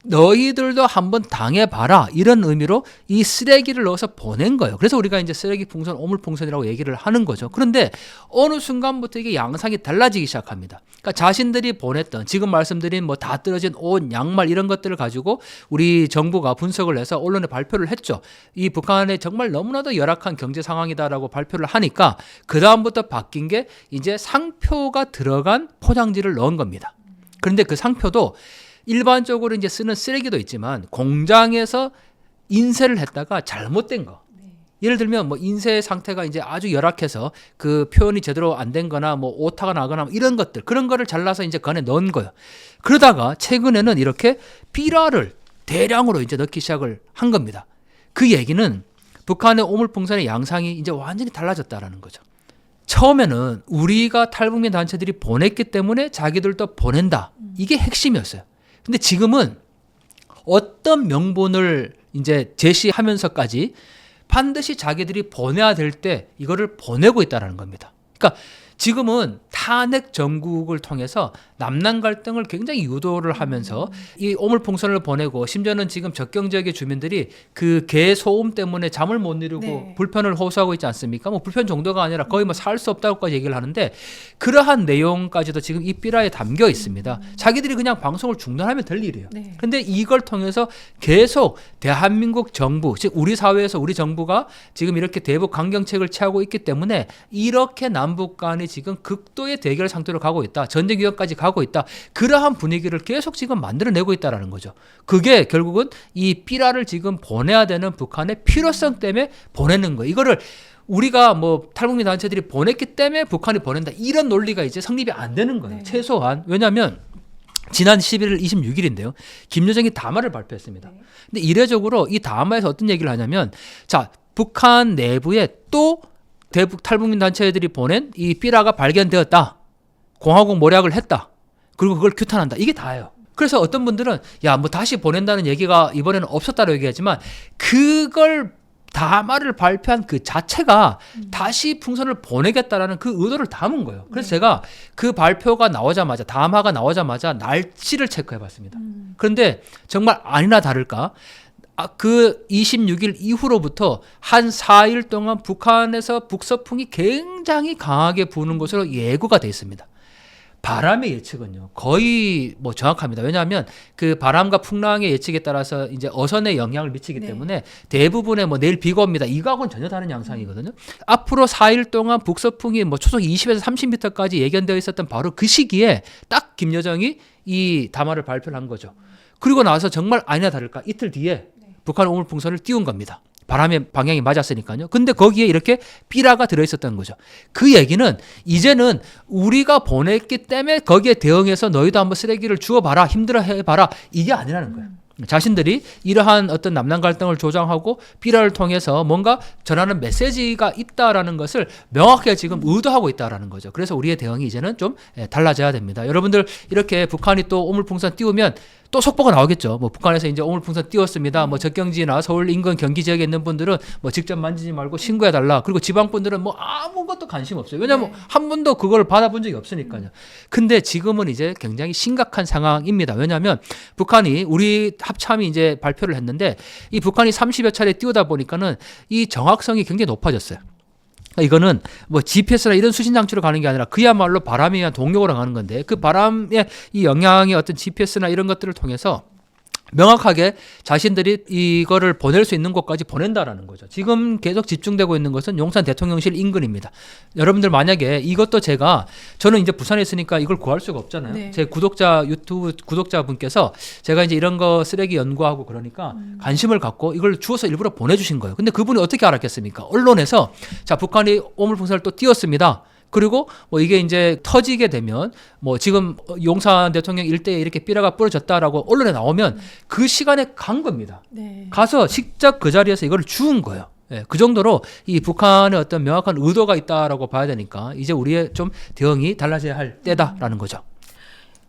너희들도 한번 당해봐라, 이런 의미로 이 쓰레기를 넣어서 보낸 거예요. 그래서 우리가 이제 쓰레기 풍선, 오물풍선이라고 얘기를 하는 거죠. 그런데 어느 순간부터 이게 양상이 달라지기 시작합니다. 그러니까 자신들이 보냈던 지금 말씀드린 뭐 다 떨어진 옷, 양말 이런 것들을 가지고 우리 정부가 분석을 해서 언론에 발표를 했죠. 이 북한의 정말 너무나도 열악한 경제 상황이다라고 발표를 하니까 그 다음부터 바뀐 게 이제 상표가 들어간 포장지를 넣은 겁니다. 그런데 그 상표도 일반적으로 이제 쓰는 쓰레기도 있지만 공장에서 인쇄를 했다가 잘못된 거. 예를 들면 뭐 인쇄 상태가 이제 아주 열악해서 그 표현이 제대로 안 된 거나 뭐 오타가 나거나 이런 것들, 그런 거를 잘라서 이제 그 안에 넣은 거예요. 그러다가 최근에는 이렇게 삐라를 대량으로 이제 넣기 시작을 한 겁니다. 그 얘기는 북한의 오물풍선의 양상이 이제 완전히 달라졌다라는 거죠. 처음에는 우리가 탈북민 단체들이 보냈기 때문에 자기들도 보낸다. 이게 핵심이었어요. 근데 지금은 어떤 명분을 이제 제시하면서까지 반드시 자기들이 보내야 될 때 이거를 보내고 있다는 겁니다. 그러니까 지금은 탄핵 정국을 통해서 남남 갈등을 굉장히 유도를 하면서 이 오물풍선을 보내고 심지어는 지금 접경 지역의 주민들이 그 개 소음 때문에 잠을 못 이루고 네. 불편을 호소하고 있지 않습니까? 뭐 불편 정도가 아니라 거의 뭐 살 수 없다고까지 얘기를 하는데 그러한 내용까지도 지금 이 삐라에 담겨 있습니다. 자기들이 그냥 방송을 중단하면 될 일이에요. 네. 근데 이걸 통해서 계속 대한민국 정부, 즉 우리 사회에서 우리 정부가 지금 이렇게 대북 강경책을 취하고 있기 때문에 이렇게 남북 간이 지금 극도의 대결 상태로 가고 있다. 전쟁 위협까지 가고 있다. 그러한 분위기를 계속 지금 만들어내고 있다는 거죠. 그게 결국은 이 삐라를 지금 보내야 되는 북한의 필요성 때문에 보내는 거예요. 이거를 우리가 뭐 탈북민 단체들이 보냈기 때문에 북한이 보낸다. 이런 논리가 이제 성립이 안 되는 거예요. 네. 최소한. 왜냐하면 지난 11월 26일인데요. 김여정이 담화를 발표했습니다. 네. 근데 이례적으로 이 담화에서 어떤 얘기를 하냐면 자, 북한 내부에 또 대북 탈북민 단체들이 보낸 이 삐라가 발견되었다. 공화국 모략을 했다. 그리고 그걸 규탄한다. 이게 다예요. 그래서 어떤 분들은 야, 뭐 다시 보낸다는 얘기가 이번에는 없었다고 얘기하지만 그걸 담화를 발표한 그 자체가 다시 풍선을 보내겠다라는 그 의도를 담은 거예요. 그래서 제가 그 발표가 나오자마자 담화가 나오자마자 날짜를 체크해 봤습니다. 그런데 정말 아니나 다를까 그 26일 이후로부터 한 4일 동안 북한에서 북서풍이 굉장히 강하게 부는 것으로 예고가 돼 있습니다. 바람의 예측은요 거의 뭐 정확합니다. 왜냐하면 그 바람과 풍랑의 예측에 따라서 이제 어선에 영향을 미치기 네. 때문에 대부분의 뭐 내일 비가 옵니다. 이거하고는 전혀 다른 양상이거든요. 앞으로 4일 동안 북서풍이 뭐 초속 20에서 30m까지 예견되어 있었던 바로 그 시기에 딱 김여정이 이 담화를 발표를 한 거죠. 그리고 나서 정말 아니나 다를까 이틀 뒤에 북한 오물풍선을 띄운 겁니다. 바람의 방향이 맞았으니까요. 근데 거기에 이렇게 삐라가 들어있었던 거죠. 그 얘기는 이제는 우리가 보냈기 때문에 거기에 대응해서 너희도 한번 쓰레기를 주워봐라, 힘들어해봐라 이게 아니라는 거예요. 자신들이 이러한 어떤 남남 갈등을 조장하고 삐라를 통해서 뭔가 전하는 메시지가 있다라는 것을 명확하게 지금 의도하고 있다라는 거죠. 그래서 우리의 대응이 이제는 좀 달라져야 됩니다. 여러분들 이렇게 북한이 또 오물풍선 띄우면 또 속보가 나오겠죠. 뭐 북한에서 이제 오물풍선 띄웠습니다. 뭐 적경지나 서울 인근 경기 지역에 있는 분들은 뭐 직접 만지지 말고 신고해 달라. 그리고 지방 분들은 뭐 아무것도 관심 없어요. 왜냐하면 한 번도 그걸 받아본 적이 없으니까요. 근데 지금은 이제 굉장히 심각한 상황입니다. 왜냐하면 북한이 우리 합참이 이제 발표를 했는데 이 북한이 30여 차례 띄우다 보니까는 이 정확성이 굉장히 높아졌어요. 이거는 뭐 GPS나 이런 수신 장치로 가는 게 아니라 그야말로 바람에 의한 동력으로 가는 건데 그 바람의 이 영향이 어떤 GPS나 이런 것들을 통해서 명확하게 자신들이 이거를 보낼 수 있는 곳까지 보낸다라는 거죠. 지금 계속 집중되고 있는 것은 용산 대통령실 인근입니다. 여러분들 만약에 이것도 저는 이제 부산에 있으니까 이걸 구할 수가 없잖아요. 네. 제 유튜브 구독자분께서 제가 이제 이런 거 쓰레기 연구하고 그러니까 관심을 갖고 이걸 주워서 일부러 보내주신 거예요. 근데 그분이 어떻게 알았겠습니까? 언론에서 자, 북한이 오물풍선을 또 띄웠습니다. 그리고 뭐 이게 이제 터지게 되면 뭐 지금 용산 대통령 일대에 이렇게 삐라가 부러졌다라고 언론에 나오면 그 시간에 간 겁니다. 네. 가서 직접 그 자리에서 이걸 주운 거예요. 예, 그 정도로 이 북한의 어떤 명확한 의도가 있다라고 봐야 되니까 이제 우리의 좀 대응이 달라져야 할 때다라는 거죠.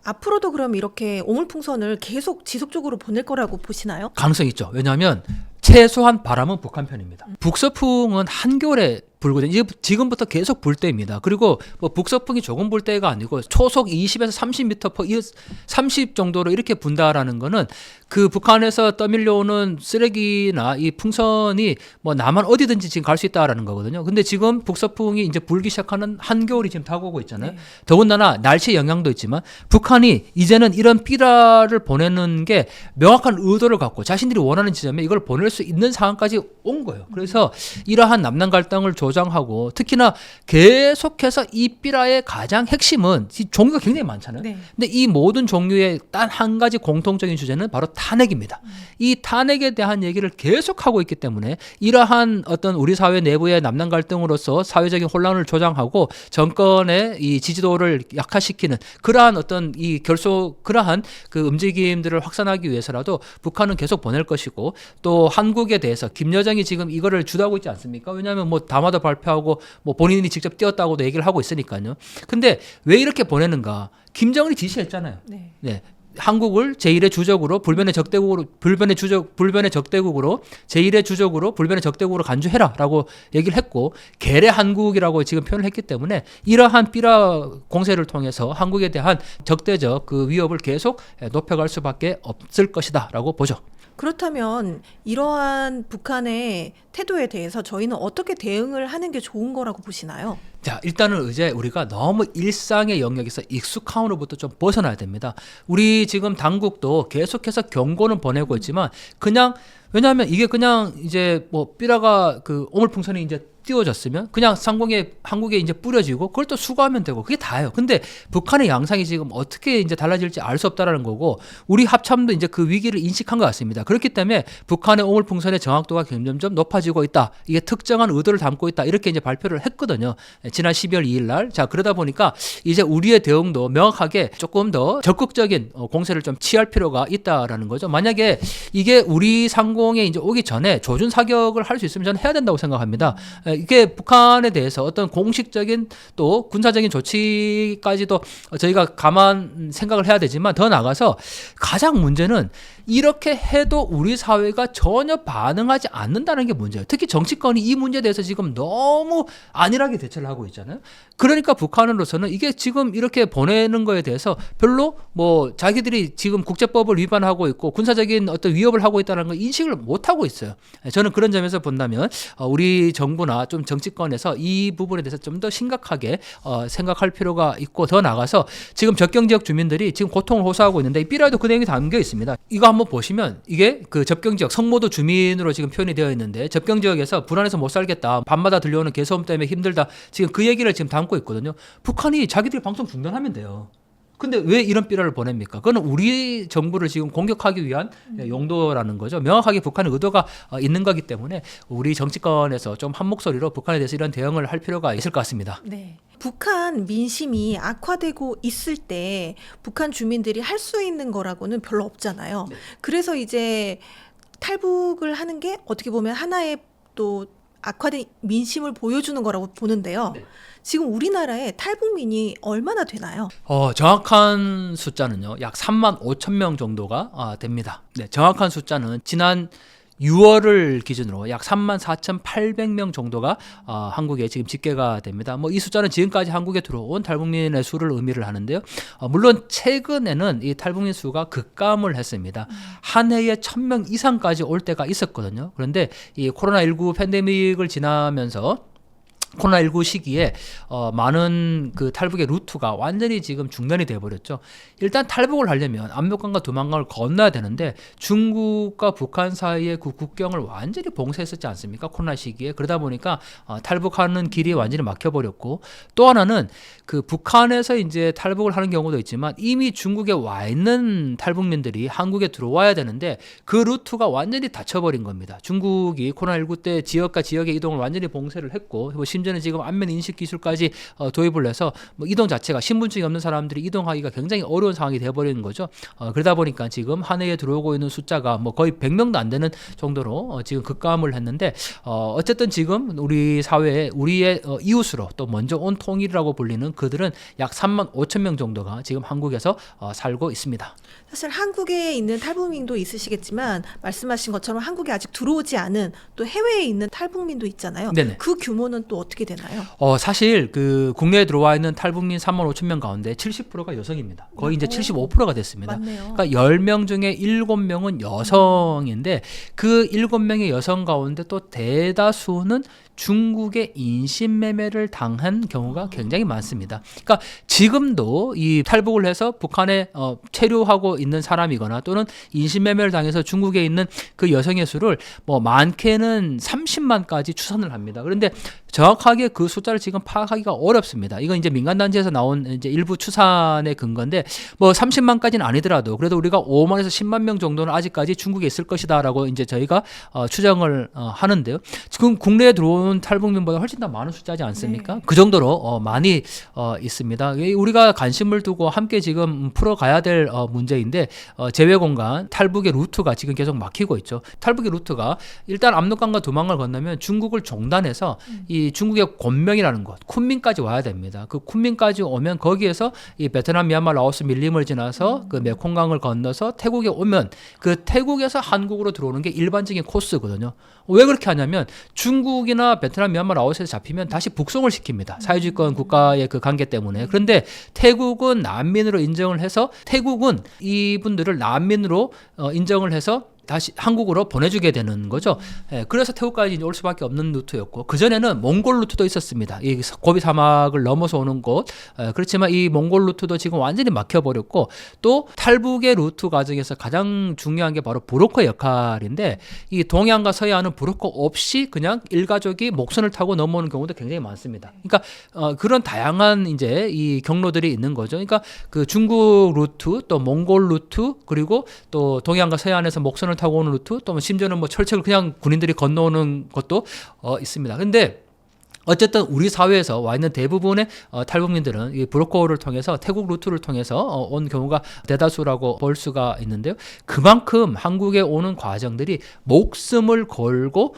앞으로도 그럼 이렇게 오물풍선을 계속 지속적으로 보낼 거라고 보시나요? 가능성이 있죠. 왜냐하면 최소한 바람은 북한 편입니다. 북서풍은 한겨울에 불거든요. 이제 지금부터 계속 불 때입니다. 그리고 뭐 북서풍이 조금 불 때가 아니고 초속 20에서 30m, 30 정도로 이렇게 분다라는 거는 그 북한에서 떠밀려오는 쓰레기나 이 풍선이 뭐 남한 어디든지 지금 갈 수 있다라는 거거든요. 근데 지금 북서풍이 이제 불기 시작하는 한겨울이 지금 다가오고 있잖아요. 네. 더군다나 날씨 영향도 있지만 북한이 이제는 이런 삐라를 보내는 게 명확한 의도를 갖고 자신들이 원하는 지점에 이걸 보낼 수 있는 상황까지 온 거예요. 그래서 이러한 남남 갈등을 조장하고 특히나 계속해서 이 삐라의 가장 핵심은 종류가 굉장히 많잖아요. 네. 근데 이 모든 종류의 단 한 가지 공통적인 주제는 바로 탄핵입니다. 이 탄핵에 대한 얘기를 계속하고 있기 때문에 이러한 어떤 우리 사회 내부의 남남 갈등으로서 사회적인 혼란을 조장하고 정권의 이 지지도를 약화시키는 그러한 어떤 그러한 그 움직임들을 확산하기 위해서라도 북한은 계속 보낼 것이고 또 한국에 대해서 김여정이 지금 이거를 주도하고 있지 않습니까? 왜냐하면 뭐 담화도 발표하고 뭐 본인이 직접 띄웠다고도 얘기를 하고 있으니까요. 근데 왜 이렇게 보내는가? 김정은이 지시했잖아요. 네. 네. 한국을 제1의 주적으로 불변의 적대국으로 제1의 주적으로 불변의 적대국으로 간주해라라고 얘기를 했고 계례 한국이라고 지금 표현을 했기 때문에 이러한 삐라 공세를 통해서 한국에 대한 적대적 그 위협을 계속 높여갈 수밖에 없을 것이다라고 보죠. 그렇다면 이러한 북한의 태도에 대해서 저희는 어떻게 대응을 하는 게 좋은 거라고 보시나요? 자, 일단은 이제 우리가 너무 일상의 영역에서 익숙함으로부터 좀 벗어나야 됩니다. 우리 지금 당국도 계속해서 경고는 보내고 있지만 왜냐하면 이게 그냥 이제 뭐 삐라가 그 오물풍선이 이제 띄워졌으면 그냥 한국에 이제 뿌려지고 그걸 또 수거하면 되고 그게 다예요. 근데 북한의 양상이 지금 어떻게 이제 달라질지 알 수 없다라는 거고 우리 합참도 이제 그 위기를 인식한 것 같습니다. 그렇기 때문에 북한의 오물풍선의 정확도가 점점 높아지고 있다. 이게 특정한 의도를 담고 있다. 이렇게 이제 발표를 했거든요. 지난 12월 2일 날. 자, 그러다 보니까 이제 우리의 대응도 명확하게 조금 더 적극적인 공세를 좀 취할 필요가 있다라는 거죠. 만약에 이게 우리 상공에 이제 오기 전에 조준 사격을 할 수 있으면 저는 해야 된다고 생각합니다. 이게 북한에 대해서 어떤 공식적인 또 군사적인 조치까지도 저희가 생각을 해야 되지만 더 나가서 가장 문제는 이렇게 해도 우리 사회가 전혀 반응하지 않는다는 게 문제예요. 특히 정치권이 이 문제에 대해서 지금 너무 안일하게 대처를 하고 있잖아요. 그러니까 북한으로서는 이게 지금 이렇게 보내는 거에 대해서 별로 뭐 자기들이 지금 국제법을 위반하고 있고 군사적인 어떤 위협을 하고 있다는 걸 인식을 못 하고 있어요. 저는 그런 점에서 본다면 우리 정부나 좀 정치권에서 이 부분에 대해서 좀 더 심각하게 생각할 필요가 있고 더 나가서 지금 접경 지역 주민들이 지금 고통을 호소하고 있는데 이 삐라에도 그 내용이 담겨 있습니다. 이거 한번 보시면 이게 그 접경 지역 성모도 주민으로 지금 표현이 되어 있는데 접경 지역에서 불안해서 못 살겠다. 밤마다 들려오는 개소음 때문에 힘들다. 지금 그 얘기를 지금 담고 있거든요. 북한이 자기들이 방송 중단하면 돼요. 근데 왜 이런 삐라를 보냅니까? 그거는 우리 정부를 지금 공격하기 위한 용도라는 거죠. 명확하게 북한의 의도가 있는 거기 때문에 우리 정치권에서 좀 한 목소리로 북한에 대해서 이런 대응을 할 필요가 있을 것 같습니다. 네. 북한 민심이 악화되고 있을 때 북한 주민들이 할 수 있는 거라고는 별로 없잖아요. 네. 그래서 이제 탈북을 하는 게 어떻게 보면 하나의 또 악화된 민심을 보여주는 거라고 보는데요. 네. 지금 우리나라에 탈북민이 얼마나 되나요? 정확한 숫자는요, 약 3만 5천 명 정도가 됩니다. 네, 정확한 숫자는 지난 6월을 기준으로 약 3만 4,800명 정도가 한국에 지금 집계가 됩니다. 뭐 이 숫자는 지금까지 한국에 들어온 탈북민의 수를 의미를 하는데요. 물론 최근에는 이 탈북민 수가 급감을 했습니다. 한 해에 1,000명 이상까지 올 때가 있었거든요. 그런데 이 코로나19 팬데믹을 지나면서 코로나19 시기에 많은 그 탈북의 루트가 완전히 지금 중단이 돼버렸죠. 일단 탈북을 하려면 압록강과 두만강을 건너야 되는데 중국과 북한 사이의 그 국경을 완전히 봉쇄했었지 않습니까? 코로나 시기에. 그러다 보니까 탈북하는 길이 완전히 막혀버렸고 또 하나는 그 북한에서 이제 탈북을 하는 경우도 있지만 이미 중국에 와 있는 탈북민들이 한국에 들어와야 되는데 그 루트가 완전히 닫혀버린 겁니다. 중국이 코로나19 때 지역과 지역의 이동을 완전히 봉쇄를 했고 심지어는 지금 안면 인식 기술까지 도입을 해서 뭐 이동 자체가 신분증이 없는 사람들이 이동하기가 굉장히 어려운 상황이 되어버리는 거죠. 그러다 보니까 지금 한 해에 들어오고 있는 숫자가 뭐 거의 100명도 안 되는 정도로 지금 급감을 했는데 어쨌든 지금 우리 사회에 우리의 이웃으로 또 먼저 온 통일이라고 불리는 그들은 약 3만 5천 명 정도가 지금 한국에서 살고 있습니다. 사실 한국에 있는 탈북민도 있으시겠지만 말씀하신 것처럼 한국에 아직 들어오지 않은 또 해외에 있는 탈북민도 있잖아요. 네네. 그 규모는 또 어떻게 되나요? 사실 그 국내에 들어와 있는 탈북민 3만 5천 명 가운데 70%가 여성입니다. 거의 이제 75%가 됐습니다. 맞네요. 그러니까 10명 중에 7명은 여성인데 그 7명의 여성 가운데 또 대다수는 중국의 인신매매를 당한 경우가 굉장히 많습니다. 그러니까 지금도 이 탈북을 해서 북한에 체류하고 있는 사람이거나 또는 인신매매를 당해서 중국에 있는 그 여성의 수를 뭐 많게는 30만까지 추산을 합니다. 그런데 정확하게 그 숫자를 지금 파악하기가 어렵습니다. 이건 이제 민간단체에서 나온 이제 일부 추산의 근거인데 뭐 30만까지는 아니더라도 그래도 우리가 5만에서 10만 명 정도는 아직까지 중국에 있을 것이다라고 이제 저희가 추정을 하는데요. 지금 국내에 들어온 탈북민보다 훨씬 더 많은 숫자지 않습니까? 네. 그 정도로 많이 있습니다. 우리가 관심을 두고 함께 지금 풀어가야 될 문제인데 재외공간 탈북의 루트가 지금 계속 막히고 있죠. 탈북의 루트가 일단 압록강과 두만강을 건너면 중국을 종단해서 이 중국의 곤명이라는 곳, 쿤민까지 와야 됩니다. 그 쿤민까지 오면 거기에서 이 베트남, 미얀마, 라오스 밀림을 지나서 그 메콩강을 건너서 태국에 오면 그 태국에서 한국으로 들어오는 게 일반적인 코스거든요. 왜 그렇게 하냐면 중국이나 베트남, 미얀마, 라오스에서 잡히면 다시 북송을 시킵니다. 사회주의권 국가의 그 관계 때문에. 그런데 태국은 난민으로 인정을 해서 태국은 이분들을 난민으로 인정을 해서 다시 한국으로 보내주게 되는 거죠. 예, 그래서 태국까지 이제 올 수밖에 없는 루트였고 그 전에는 몽골 루트도 있었습니다. 이 고비 사막을 넘어서 오는 곳. 그렇지만 이 몽골 루트도 지금 완전히 막혀버렸고 또 탈북의 루트 과정에서 가장 중요한 게 바로 브로커 역할인데 이 동해안과 서해안은 브로커 없이 그냥 일가족이 목선을 타고 넘어오는 경우도 굉장히 많습니다. 그러니까 그런 다양한 이제 이 경로들이 있는 거죠. 그러니까 그 중국 루트 또 몽골 루트 그리고 또 동해안과 서해안에서 목선을 타고 오는 루트 또 심지어는 뭐 철책을 그냥 군인들이 건너오는 것도 있습니다. 근데 어쨌든 우리 사회에서 와 있는 대부분의 탈북민들은 이 브로커를 통해서 태국 루트를 통해서 온 경우가 대다수라고 볼 수가 있는데요. 그만큼 한국에 오는 과정들이 목숨을 걸고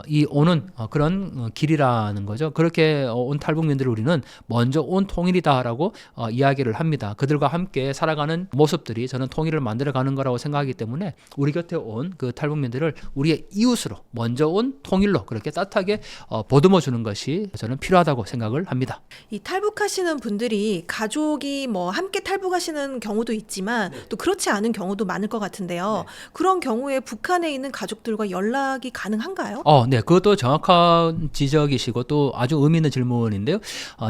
이 오는 그런 길이라는 거죠. 그렇게 온 탈북민들을 우리는 먼저 온 통일이다라고 이야기를 합니다. 그들과 함께 살아가는 모습들이 저는 통일을 만들어가는 거라고 생각하기 때문에 우리 곁에 온 그 탈북민들을 우리의 이웃으로 먼저 온 통일로 그렇게 따뜻하게 보듬어 주는 것이 저는 필요하다고 생각을 합니다. 이 탈북하시는 분들이 가족이 뭐 함께 탈북하시는 경우도 있지만 또 그렇지 않은 경우도 많을 것 같은데요. 그런 경우에 북한에 있는 가족들과 연락이 가능한가요? 네, 그것도 정확한 지적이시고 또 아주 의미 있는 질문인데요.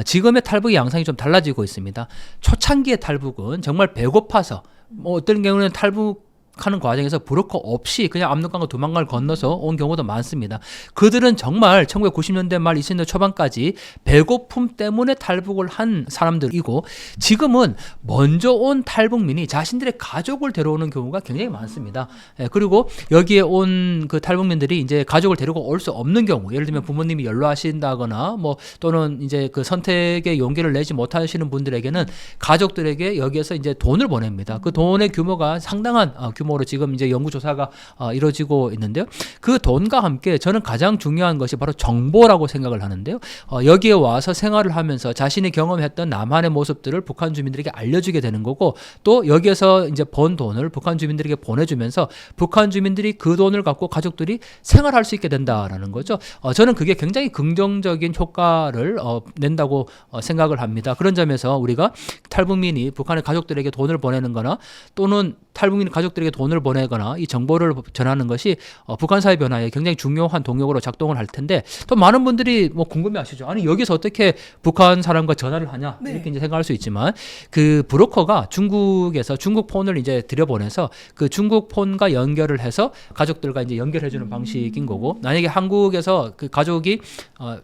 지금의 탈북의 양상이 좀 달라지고 있습니다. 초창기의 탈북은 정말 배고파서 뭐 어떤 경우는 탈북하는 과정에서 브로커 없이 그냥 압록강과 두만강을 건너서 온 경우도 많습니다. 그들은 정말 1990년대 말 2000년대 초반까지 배고픔 때문에 탈북을 한 사람들이고 지금은 먼저 온 탈북민이 자신들의 가족을 데려오는 경우가 굉장히 많습니다. 그리고 여기에 온 그 탈북민들이 이제 가족을 데리고 올 수 없는 경우, 예를 들면 부모님이 연로하신다거나 뭐 또는 이제 그 선택의 용기를 내지 못하시는 분들에게는 가족들에게 여기에서 이제 돈을 보냅니다. 그 돈의 규모가 상당한 규모로 지금 이제 연구조사가 이루어지고 있는데요. 그 돈과 함께 저는 가장 중요한 것이 바로 정보라고 생각을 하는데요. 여기에 와서 생활을 하면서 자신이 경험했던 남한의 모습들을 북한 주민들에게 알려주게 되는 거고 또 여기에서 이제 번 돈을 북한 주민들에게 보내주면서 북한 주민들이 그 돈을 갖고 가족들이 생활할 수 있게 된다라는 거죠. 저는 그게 굉장히 긍정적인 효과를 낸다고 생각을 합니다. 그런 점에서 우리가 탈북민이 북한의 가족들에게 돈을 보내는 거나 또는 탈북민 가족들에게 돈을 보내거나 이 정보를 전하는 것이 북한 사회 변화에 굉장히 중요한 동력으로 작동을 할 텐데 또 많은 분들이 뭐 궁금해하시죠. 아니 여기서 어떻게 북한 사람과 전화를 하냐 이렇게 이제 생각할 수 있지만 그 브로커가 중국에서 중국 폰을 이제 들여보내서 그 중국 폰과 연결을 해서 가족들과 이제 연결해주는 방식인 거고 만약에 한국에서 그 가족이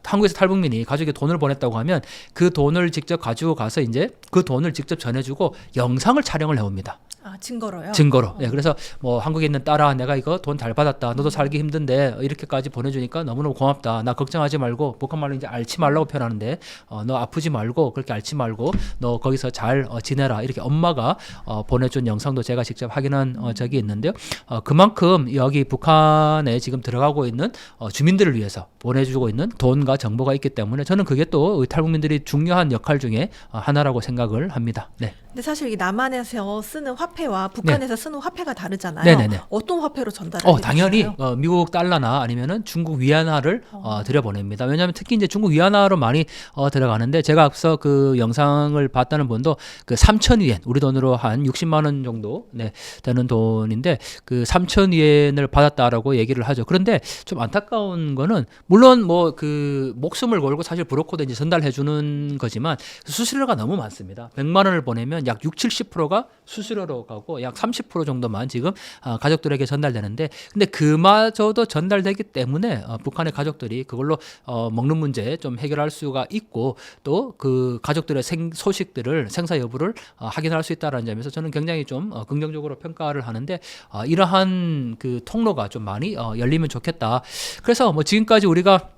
한국에서 탈북민이 가족에 돈을 보냈다고 하면 그 돈을 직접 가지고 가서 이제 그 돈을 직접 전해주고 영상을 촬영을 해옵니다. 증거로요? 증거로. 네, 그래서 뭐 한국에 있는 딸아 내가 이거 돈 잘 받았다. 너도 살기 힘든데 이렇게까지 보내주니까 너무너무 고맙다. 나 걱정하지 말고 북한말로 이제 앓지 말라고 표현하는데 너 아프지 말고 그렇게 앓지 말고 너 거기서 잘 지내라. 이렇게 엄마가 보내준 영상도 제가 직접 확인한 적이 있는데요. 그만큼 여기 북한에 지금 들어가고 있는 주민들을 위해서 보내주고 있는 돈과 정보가 있기 때문에 저는 그게 또 탈북민들이 중요한 역할 중에 하나라고 생각을 합니다. 네. 근데 사실 이 남한에서 쓰는 화폐와 북한에서 쓰는 화폐가 다르잖아요. 네네네. 어떤 화폐로 전달하게 당연히 되시나요? 미국 달러나 아니면은 중국 위안화를 들여보냅니다. 왜냐하면 특히 이제 중국 위안화로 많이 들어가는데 제가 앞서 그 영상을 봤다는 분도 그 3,000위엔 우리 돈으로 한 60만 원 정도 되는 돈인데 그 3,000위엔을 받았다라고 얘기를 하죠. 그런데 좀 안타까운 거는 물론 뭐 그 목숨을 걸고 사실 브로커도 이제 전달해 주는 거지만 수수료가 너무 많습니다. 100만 원을 보내면 약 60~70%가 수수료로 가고 약 30% 정도만 지금 가족들에게 전달되는데 근데 그마저도 전달되기 때문에 북한의 가족들이 그걸로 먹는 문제 좀 해결할 수가 있고 또 그 가족들의 소식들을 생사 여부를 확인할 수 있다는 점에서 저는 굉장히 좀 긍정적으로 평가를 하는데 이러한 그 통로가 좀 많이 열리면 좋겠다. 그래서 뭐 지금까지 우리가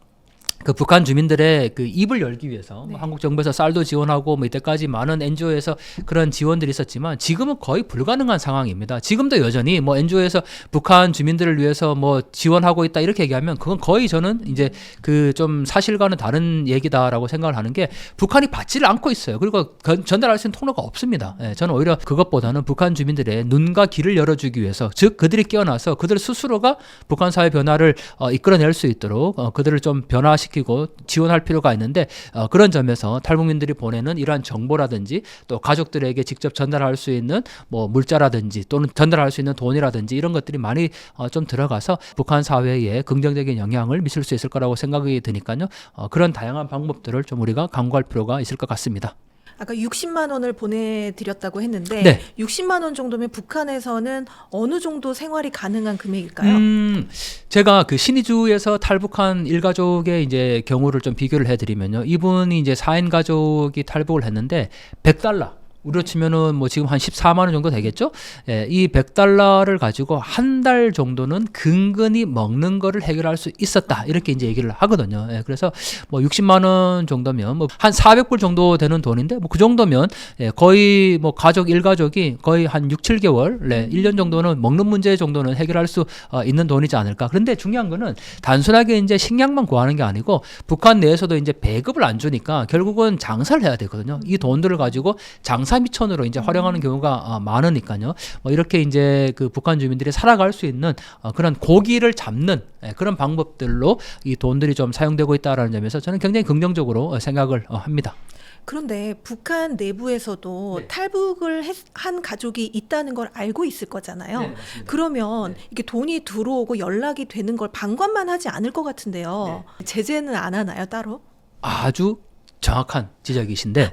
그 북한 주민들의 그 입을 열기 위해서 뭐 한국 정부에서 쌀도 지원하고 뭐 이때까지 많은 NGO에서 그런 지원들이 있었지만 지금은 거의 불가능한 상황입니다. 지금도 여전히 뭐 NGO에서 북한 주민들을 위해서 뭐 지원하고 있다 이렇게 얘기하면 그건 거의 저는 이제 그 좀 사실과는 다른 얘기다라고 생각을 하는 게 북한이 받지를 않고 있어요. 그리고 전달할 수 있는 통로가 없습니다. 저는 오히려 그것보다는 북한 주민들의 눈과 귀를 열어주기 위해서 즉 그들이 깨어나서 그들 스스로가 북한 사회 변화를 이끌어낼 수 있도록 그들을 좀 변화시키는 부활시키고 지원할 필요가 있는데 그런 점에서 탈북민들이 보내는 이러한 정보라든지 또 가족들에게 직접 전달할 수 있는 뭐 물자라든지 또는 전달할 수 있는 돈이라든지 이런 것들이 많이 좀 들어가서 북한 사회에 긍정적인 영향을 미칠 수 있을 거라고 생각이 드니까요. 그런 다양한 방법들을 좀 우리가 강구할 필요가 있을 것 같습니다. 아까 60만 원을 보내드렸다고 했는데 네. 60만 원 정도면 북한에서는 어느 정도 생활이 가능한 금액일까요? 제가 그 신의주에서 탈북한 일가족의 이제 경우를 좀 비교를 해드리면요. 이분이 이제 4인 가족이 탈북을 했는데 $100. 우리로 치면은 뭐 지금 한 14만 원 정도 되겠죠? 예, 이 $100를 가지고 한 달 정도는 근근히 먹는 거를 해결할 수 있었다. 이렇게 이제 얘기를 하거든요. 예, 그래서 뭐 60만 원 정도면 뭐 한 400불 정도 되는 돈인데 뭐 그 정도면 예, 거의 뭐 가족 일가족이 거의 한 6, 7개월, 네, 1년 정도는 먹는 문제 정도는 해결할 수 있는 돈이지 않을까. 그런데 중요한 거는 단순하게 이제 식량만 구하는 게 아니고 북한 내에서도 이제 배급을 안 주니까 결국은 장사를 해야 되거든요. 이 돈들을 가지고 장사 미천으로 이제 활용하는 경우가 많으니까요. 뭐 이렇게 이제 그 북한 주민들이 살아갈 수 있는 그런 고기를 잡는 그런 방법들로 이 돈들이 좀 사용되고 있다라는 점에서 저는 굉장히 긍정적으로 생각을 합니다. 그런데 북한 내부에서도 네. 탈북을 한 가족이 있다는 걸 알고 있을 거잖아요. 네, 맞습니다. 그러면 네. 이게 돈이 들어오고 연락이 되는 걸 방관만 하지 않을 것 같은데요. 제재는 안 하나요, 따로? 아주 정확한 지적이신데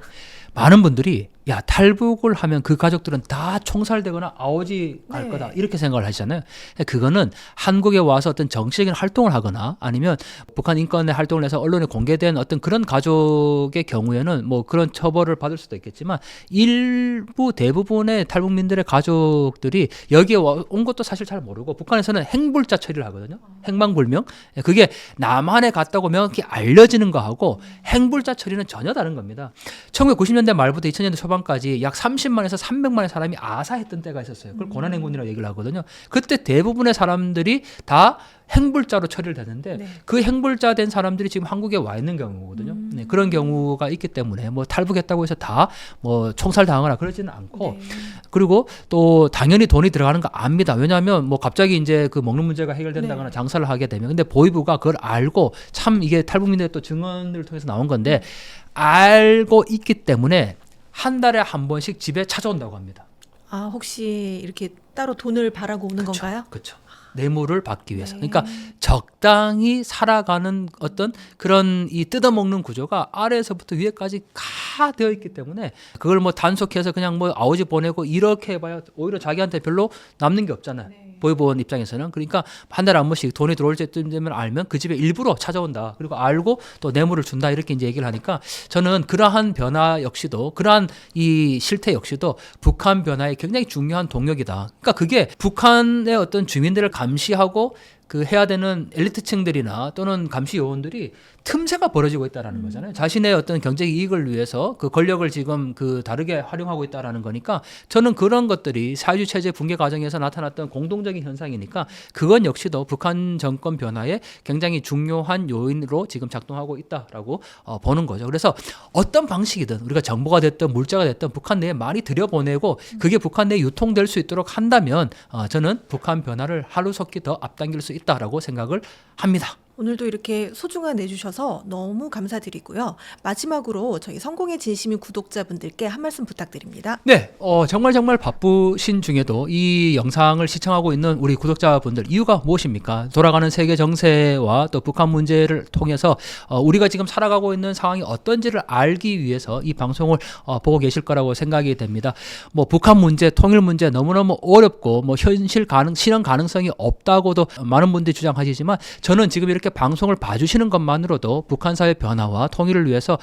많은 분들이 야 탈북을 하면 그 가족들은 다 총살되거나 아오지 갈 네. 거다 이렇게 생각을 하시잖아요. 그거는 한국에 와서 어떤 정치적인 활동을 하거나 아니면 북한 인권의 활동을 해서 언론에 공개된 어떤 그런 가족의 경우에는 뭐 그런 처벌을 받을 수도 있겠지만 일부 대부분의 탈북민들의 가족들이 여기에 온 것도 사실 잘 모르고 북한에서는 행불자 처리를 하거든요. 행방불명. 그게 남한에 갔다고 명확히 알려지는 거하고 행불자 처리는 전혀 다른 겁니다. 1990년대 말부터 2000년대 초반까지 약 30만에서 300만의 사람이 아사했던 때가 있었어요. 그걸 고난행군이라고 얘기를 하거든요. 그때 대부분의 사람들이 다 행불자로 처리를 됐는데 네. 그 행불자 된 사람들이 지금 한국에 와 있는 경우거든요. 네, 그런 경우가 있기 때문에 뭐 탈북했다고 해서 다 뭐 총살 당하거나 그러지는 않고 네. 그리고 또 당연히 돈이 들어가는 거 압니다. 왜냐하면 뭐 갑자기 이제 그 먹는 문제가 해결된다거나 네. 장사를 하게 되면 근데 보위부가 그걸 알고 참 이게 탈북민들의 또 증언을 통해서 나온 건데 알고 있기 때문에 한 달에 한 번씩 집에 찾아온다고 합니다. 아, 혹시 이렇게 따로 돈을 바라고 오는 그쵸, 건가요? 그렇죠. 뇌물을 받기 위해서. 네. 그러니까 적당히 살아가는 어떤 그런 이 뜯어먹는 구조가 아래에서부터 위에까지 다 되어 있기 때문에 그걸 뭐 단속해서 그냥 뭐 아오지 보내고 이렇게 해봐야 오히려 자기한테 별로 남는 게 없잖아요. 네. 보위본 입장에서는. 그러니까 한 달에 한 번씩 돈이 들어올 때쯤 되면 알면 그 집에 일부러 찾아온다. 그리고 알고 또 뇌물을 준다. 이렇게 이제 얘기를 하니까 저는 그러한 변화 역시도 그러한 이 실태 역시도 북한 변화의 굉장히 중요한 동력이다. 그러니까 그게 북한의 어떤 주민들을 감시하고 그 해야 되는 엘리트층들이나 또는 감시 요원들이 틈새가 벌어지고 있다라는 거잖아요. 자신의 어떤 경제 이익을 위해서 그 권력을 지금 그 다르게 활용하고 있다라는 거니까 저는 그런 것들이 사회주의 체제 붕괴 과정에서 나타났던 공동적인 현상이니까 그건 역시도 북한 정권 변화에 굉장히 중요한 요인으로 지금 작동하고 있다라고 보는 거죠. 그래서 어떤 방식이든 우리가 정보가 됐든 물자가 됐든 북한 내에 많이 들여보내고 그게 북한 내에 유통될 수 있도록 한다면 저는 북한 변화를 하루속히 더 앞당길 수 있다라고 생각을 합니다. 오늘도 이렇게 소중한 내주셔서 너무 감사드리고요. 마지막으로 저희 성공의 진심인 구독자분들께 한 말씀 부탁드립니다. 네, 정말 바쁘신 중에도 이 영상을 시청하고 있는 우리 구독자분들 이유가 무엇입니까? 돌아가는 세계 정세와 또 북한 문제를 통해서 우리가 지금 살아가고 있는 상황이 어떤지를 알기 위해서 이 방송을 보고 계실 거라고 생각이 됩니다. 뭐 북한 문제, 통일 문제 너무너무 어렵고 뭐 실현 가능성이 없다고도 많은 분들이 주장하시지만 저는 지금 이렇게 방송을 봐주시는 것만으로도 북한 사회 변화와 통일을 위해서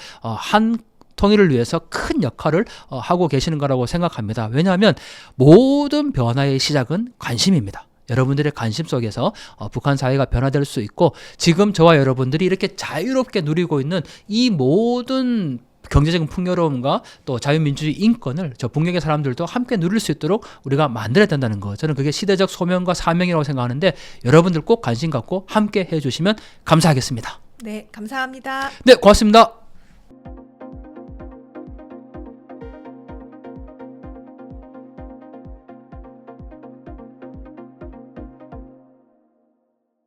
통일을 위해서 큰 역할을 하고 계시는 거라고 생각합니다. 왜냐하면 모든 변화의 시작은 관심입니다. 여러분들의 관심 속에서 북한 사회가 변화될 수 있고 지금 저와 여러분들이 이렇게 자유롭게 누리고 있는 이 모든 경제적인 풍요로움과 또 자유민주주의 인권을 저 북녘의 사람들도 함께 누릴 수 있도록 우리가 만들어야 된다는 거. 저는 그게 시대적 소명과 사명이라고 생각하는데 여러분들 꼭 관심 갖고 함께 해주시면 감사하겠습니다. 네, 감사합니다. 네, 고맙습니다.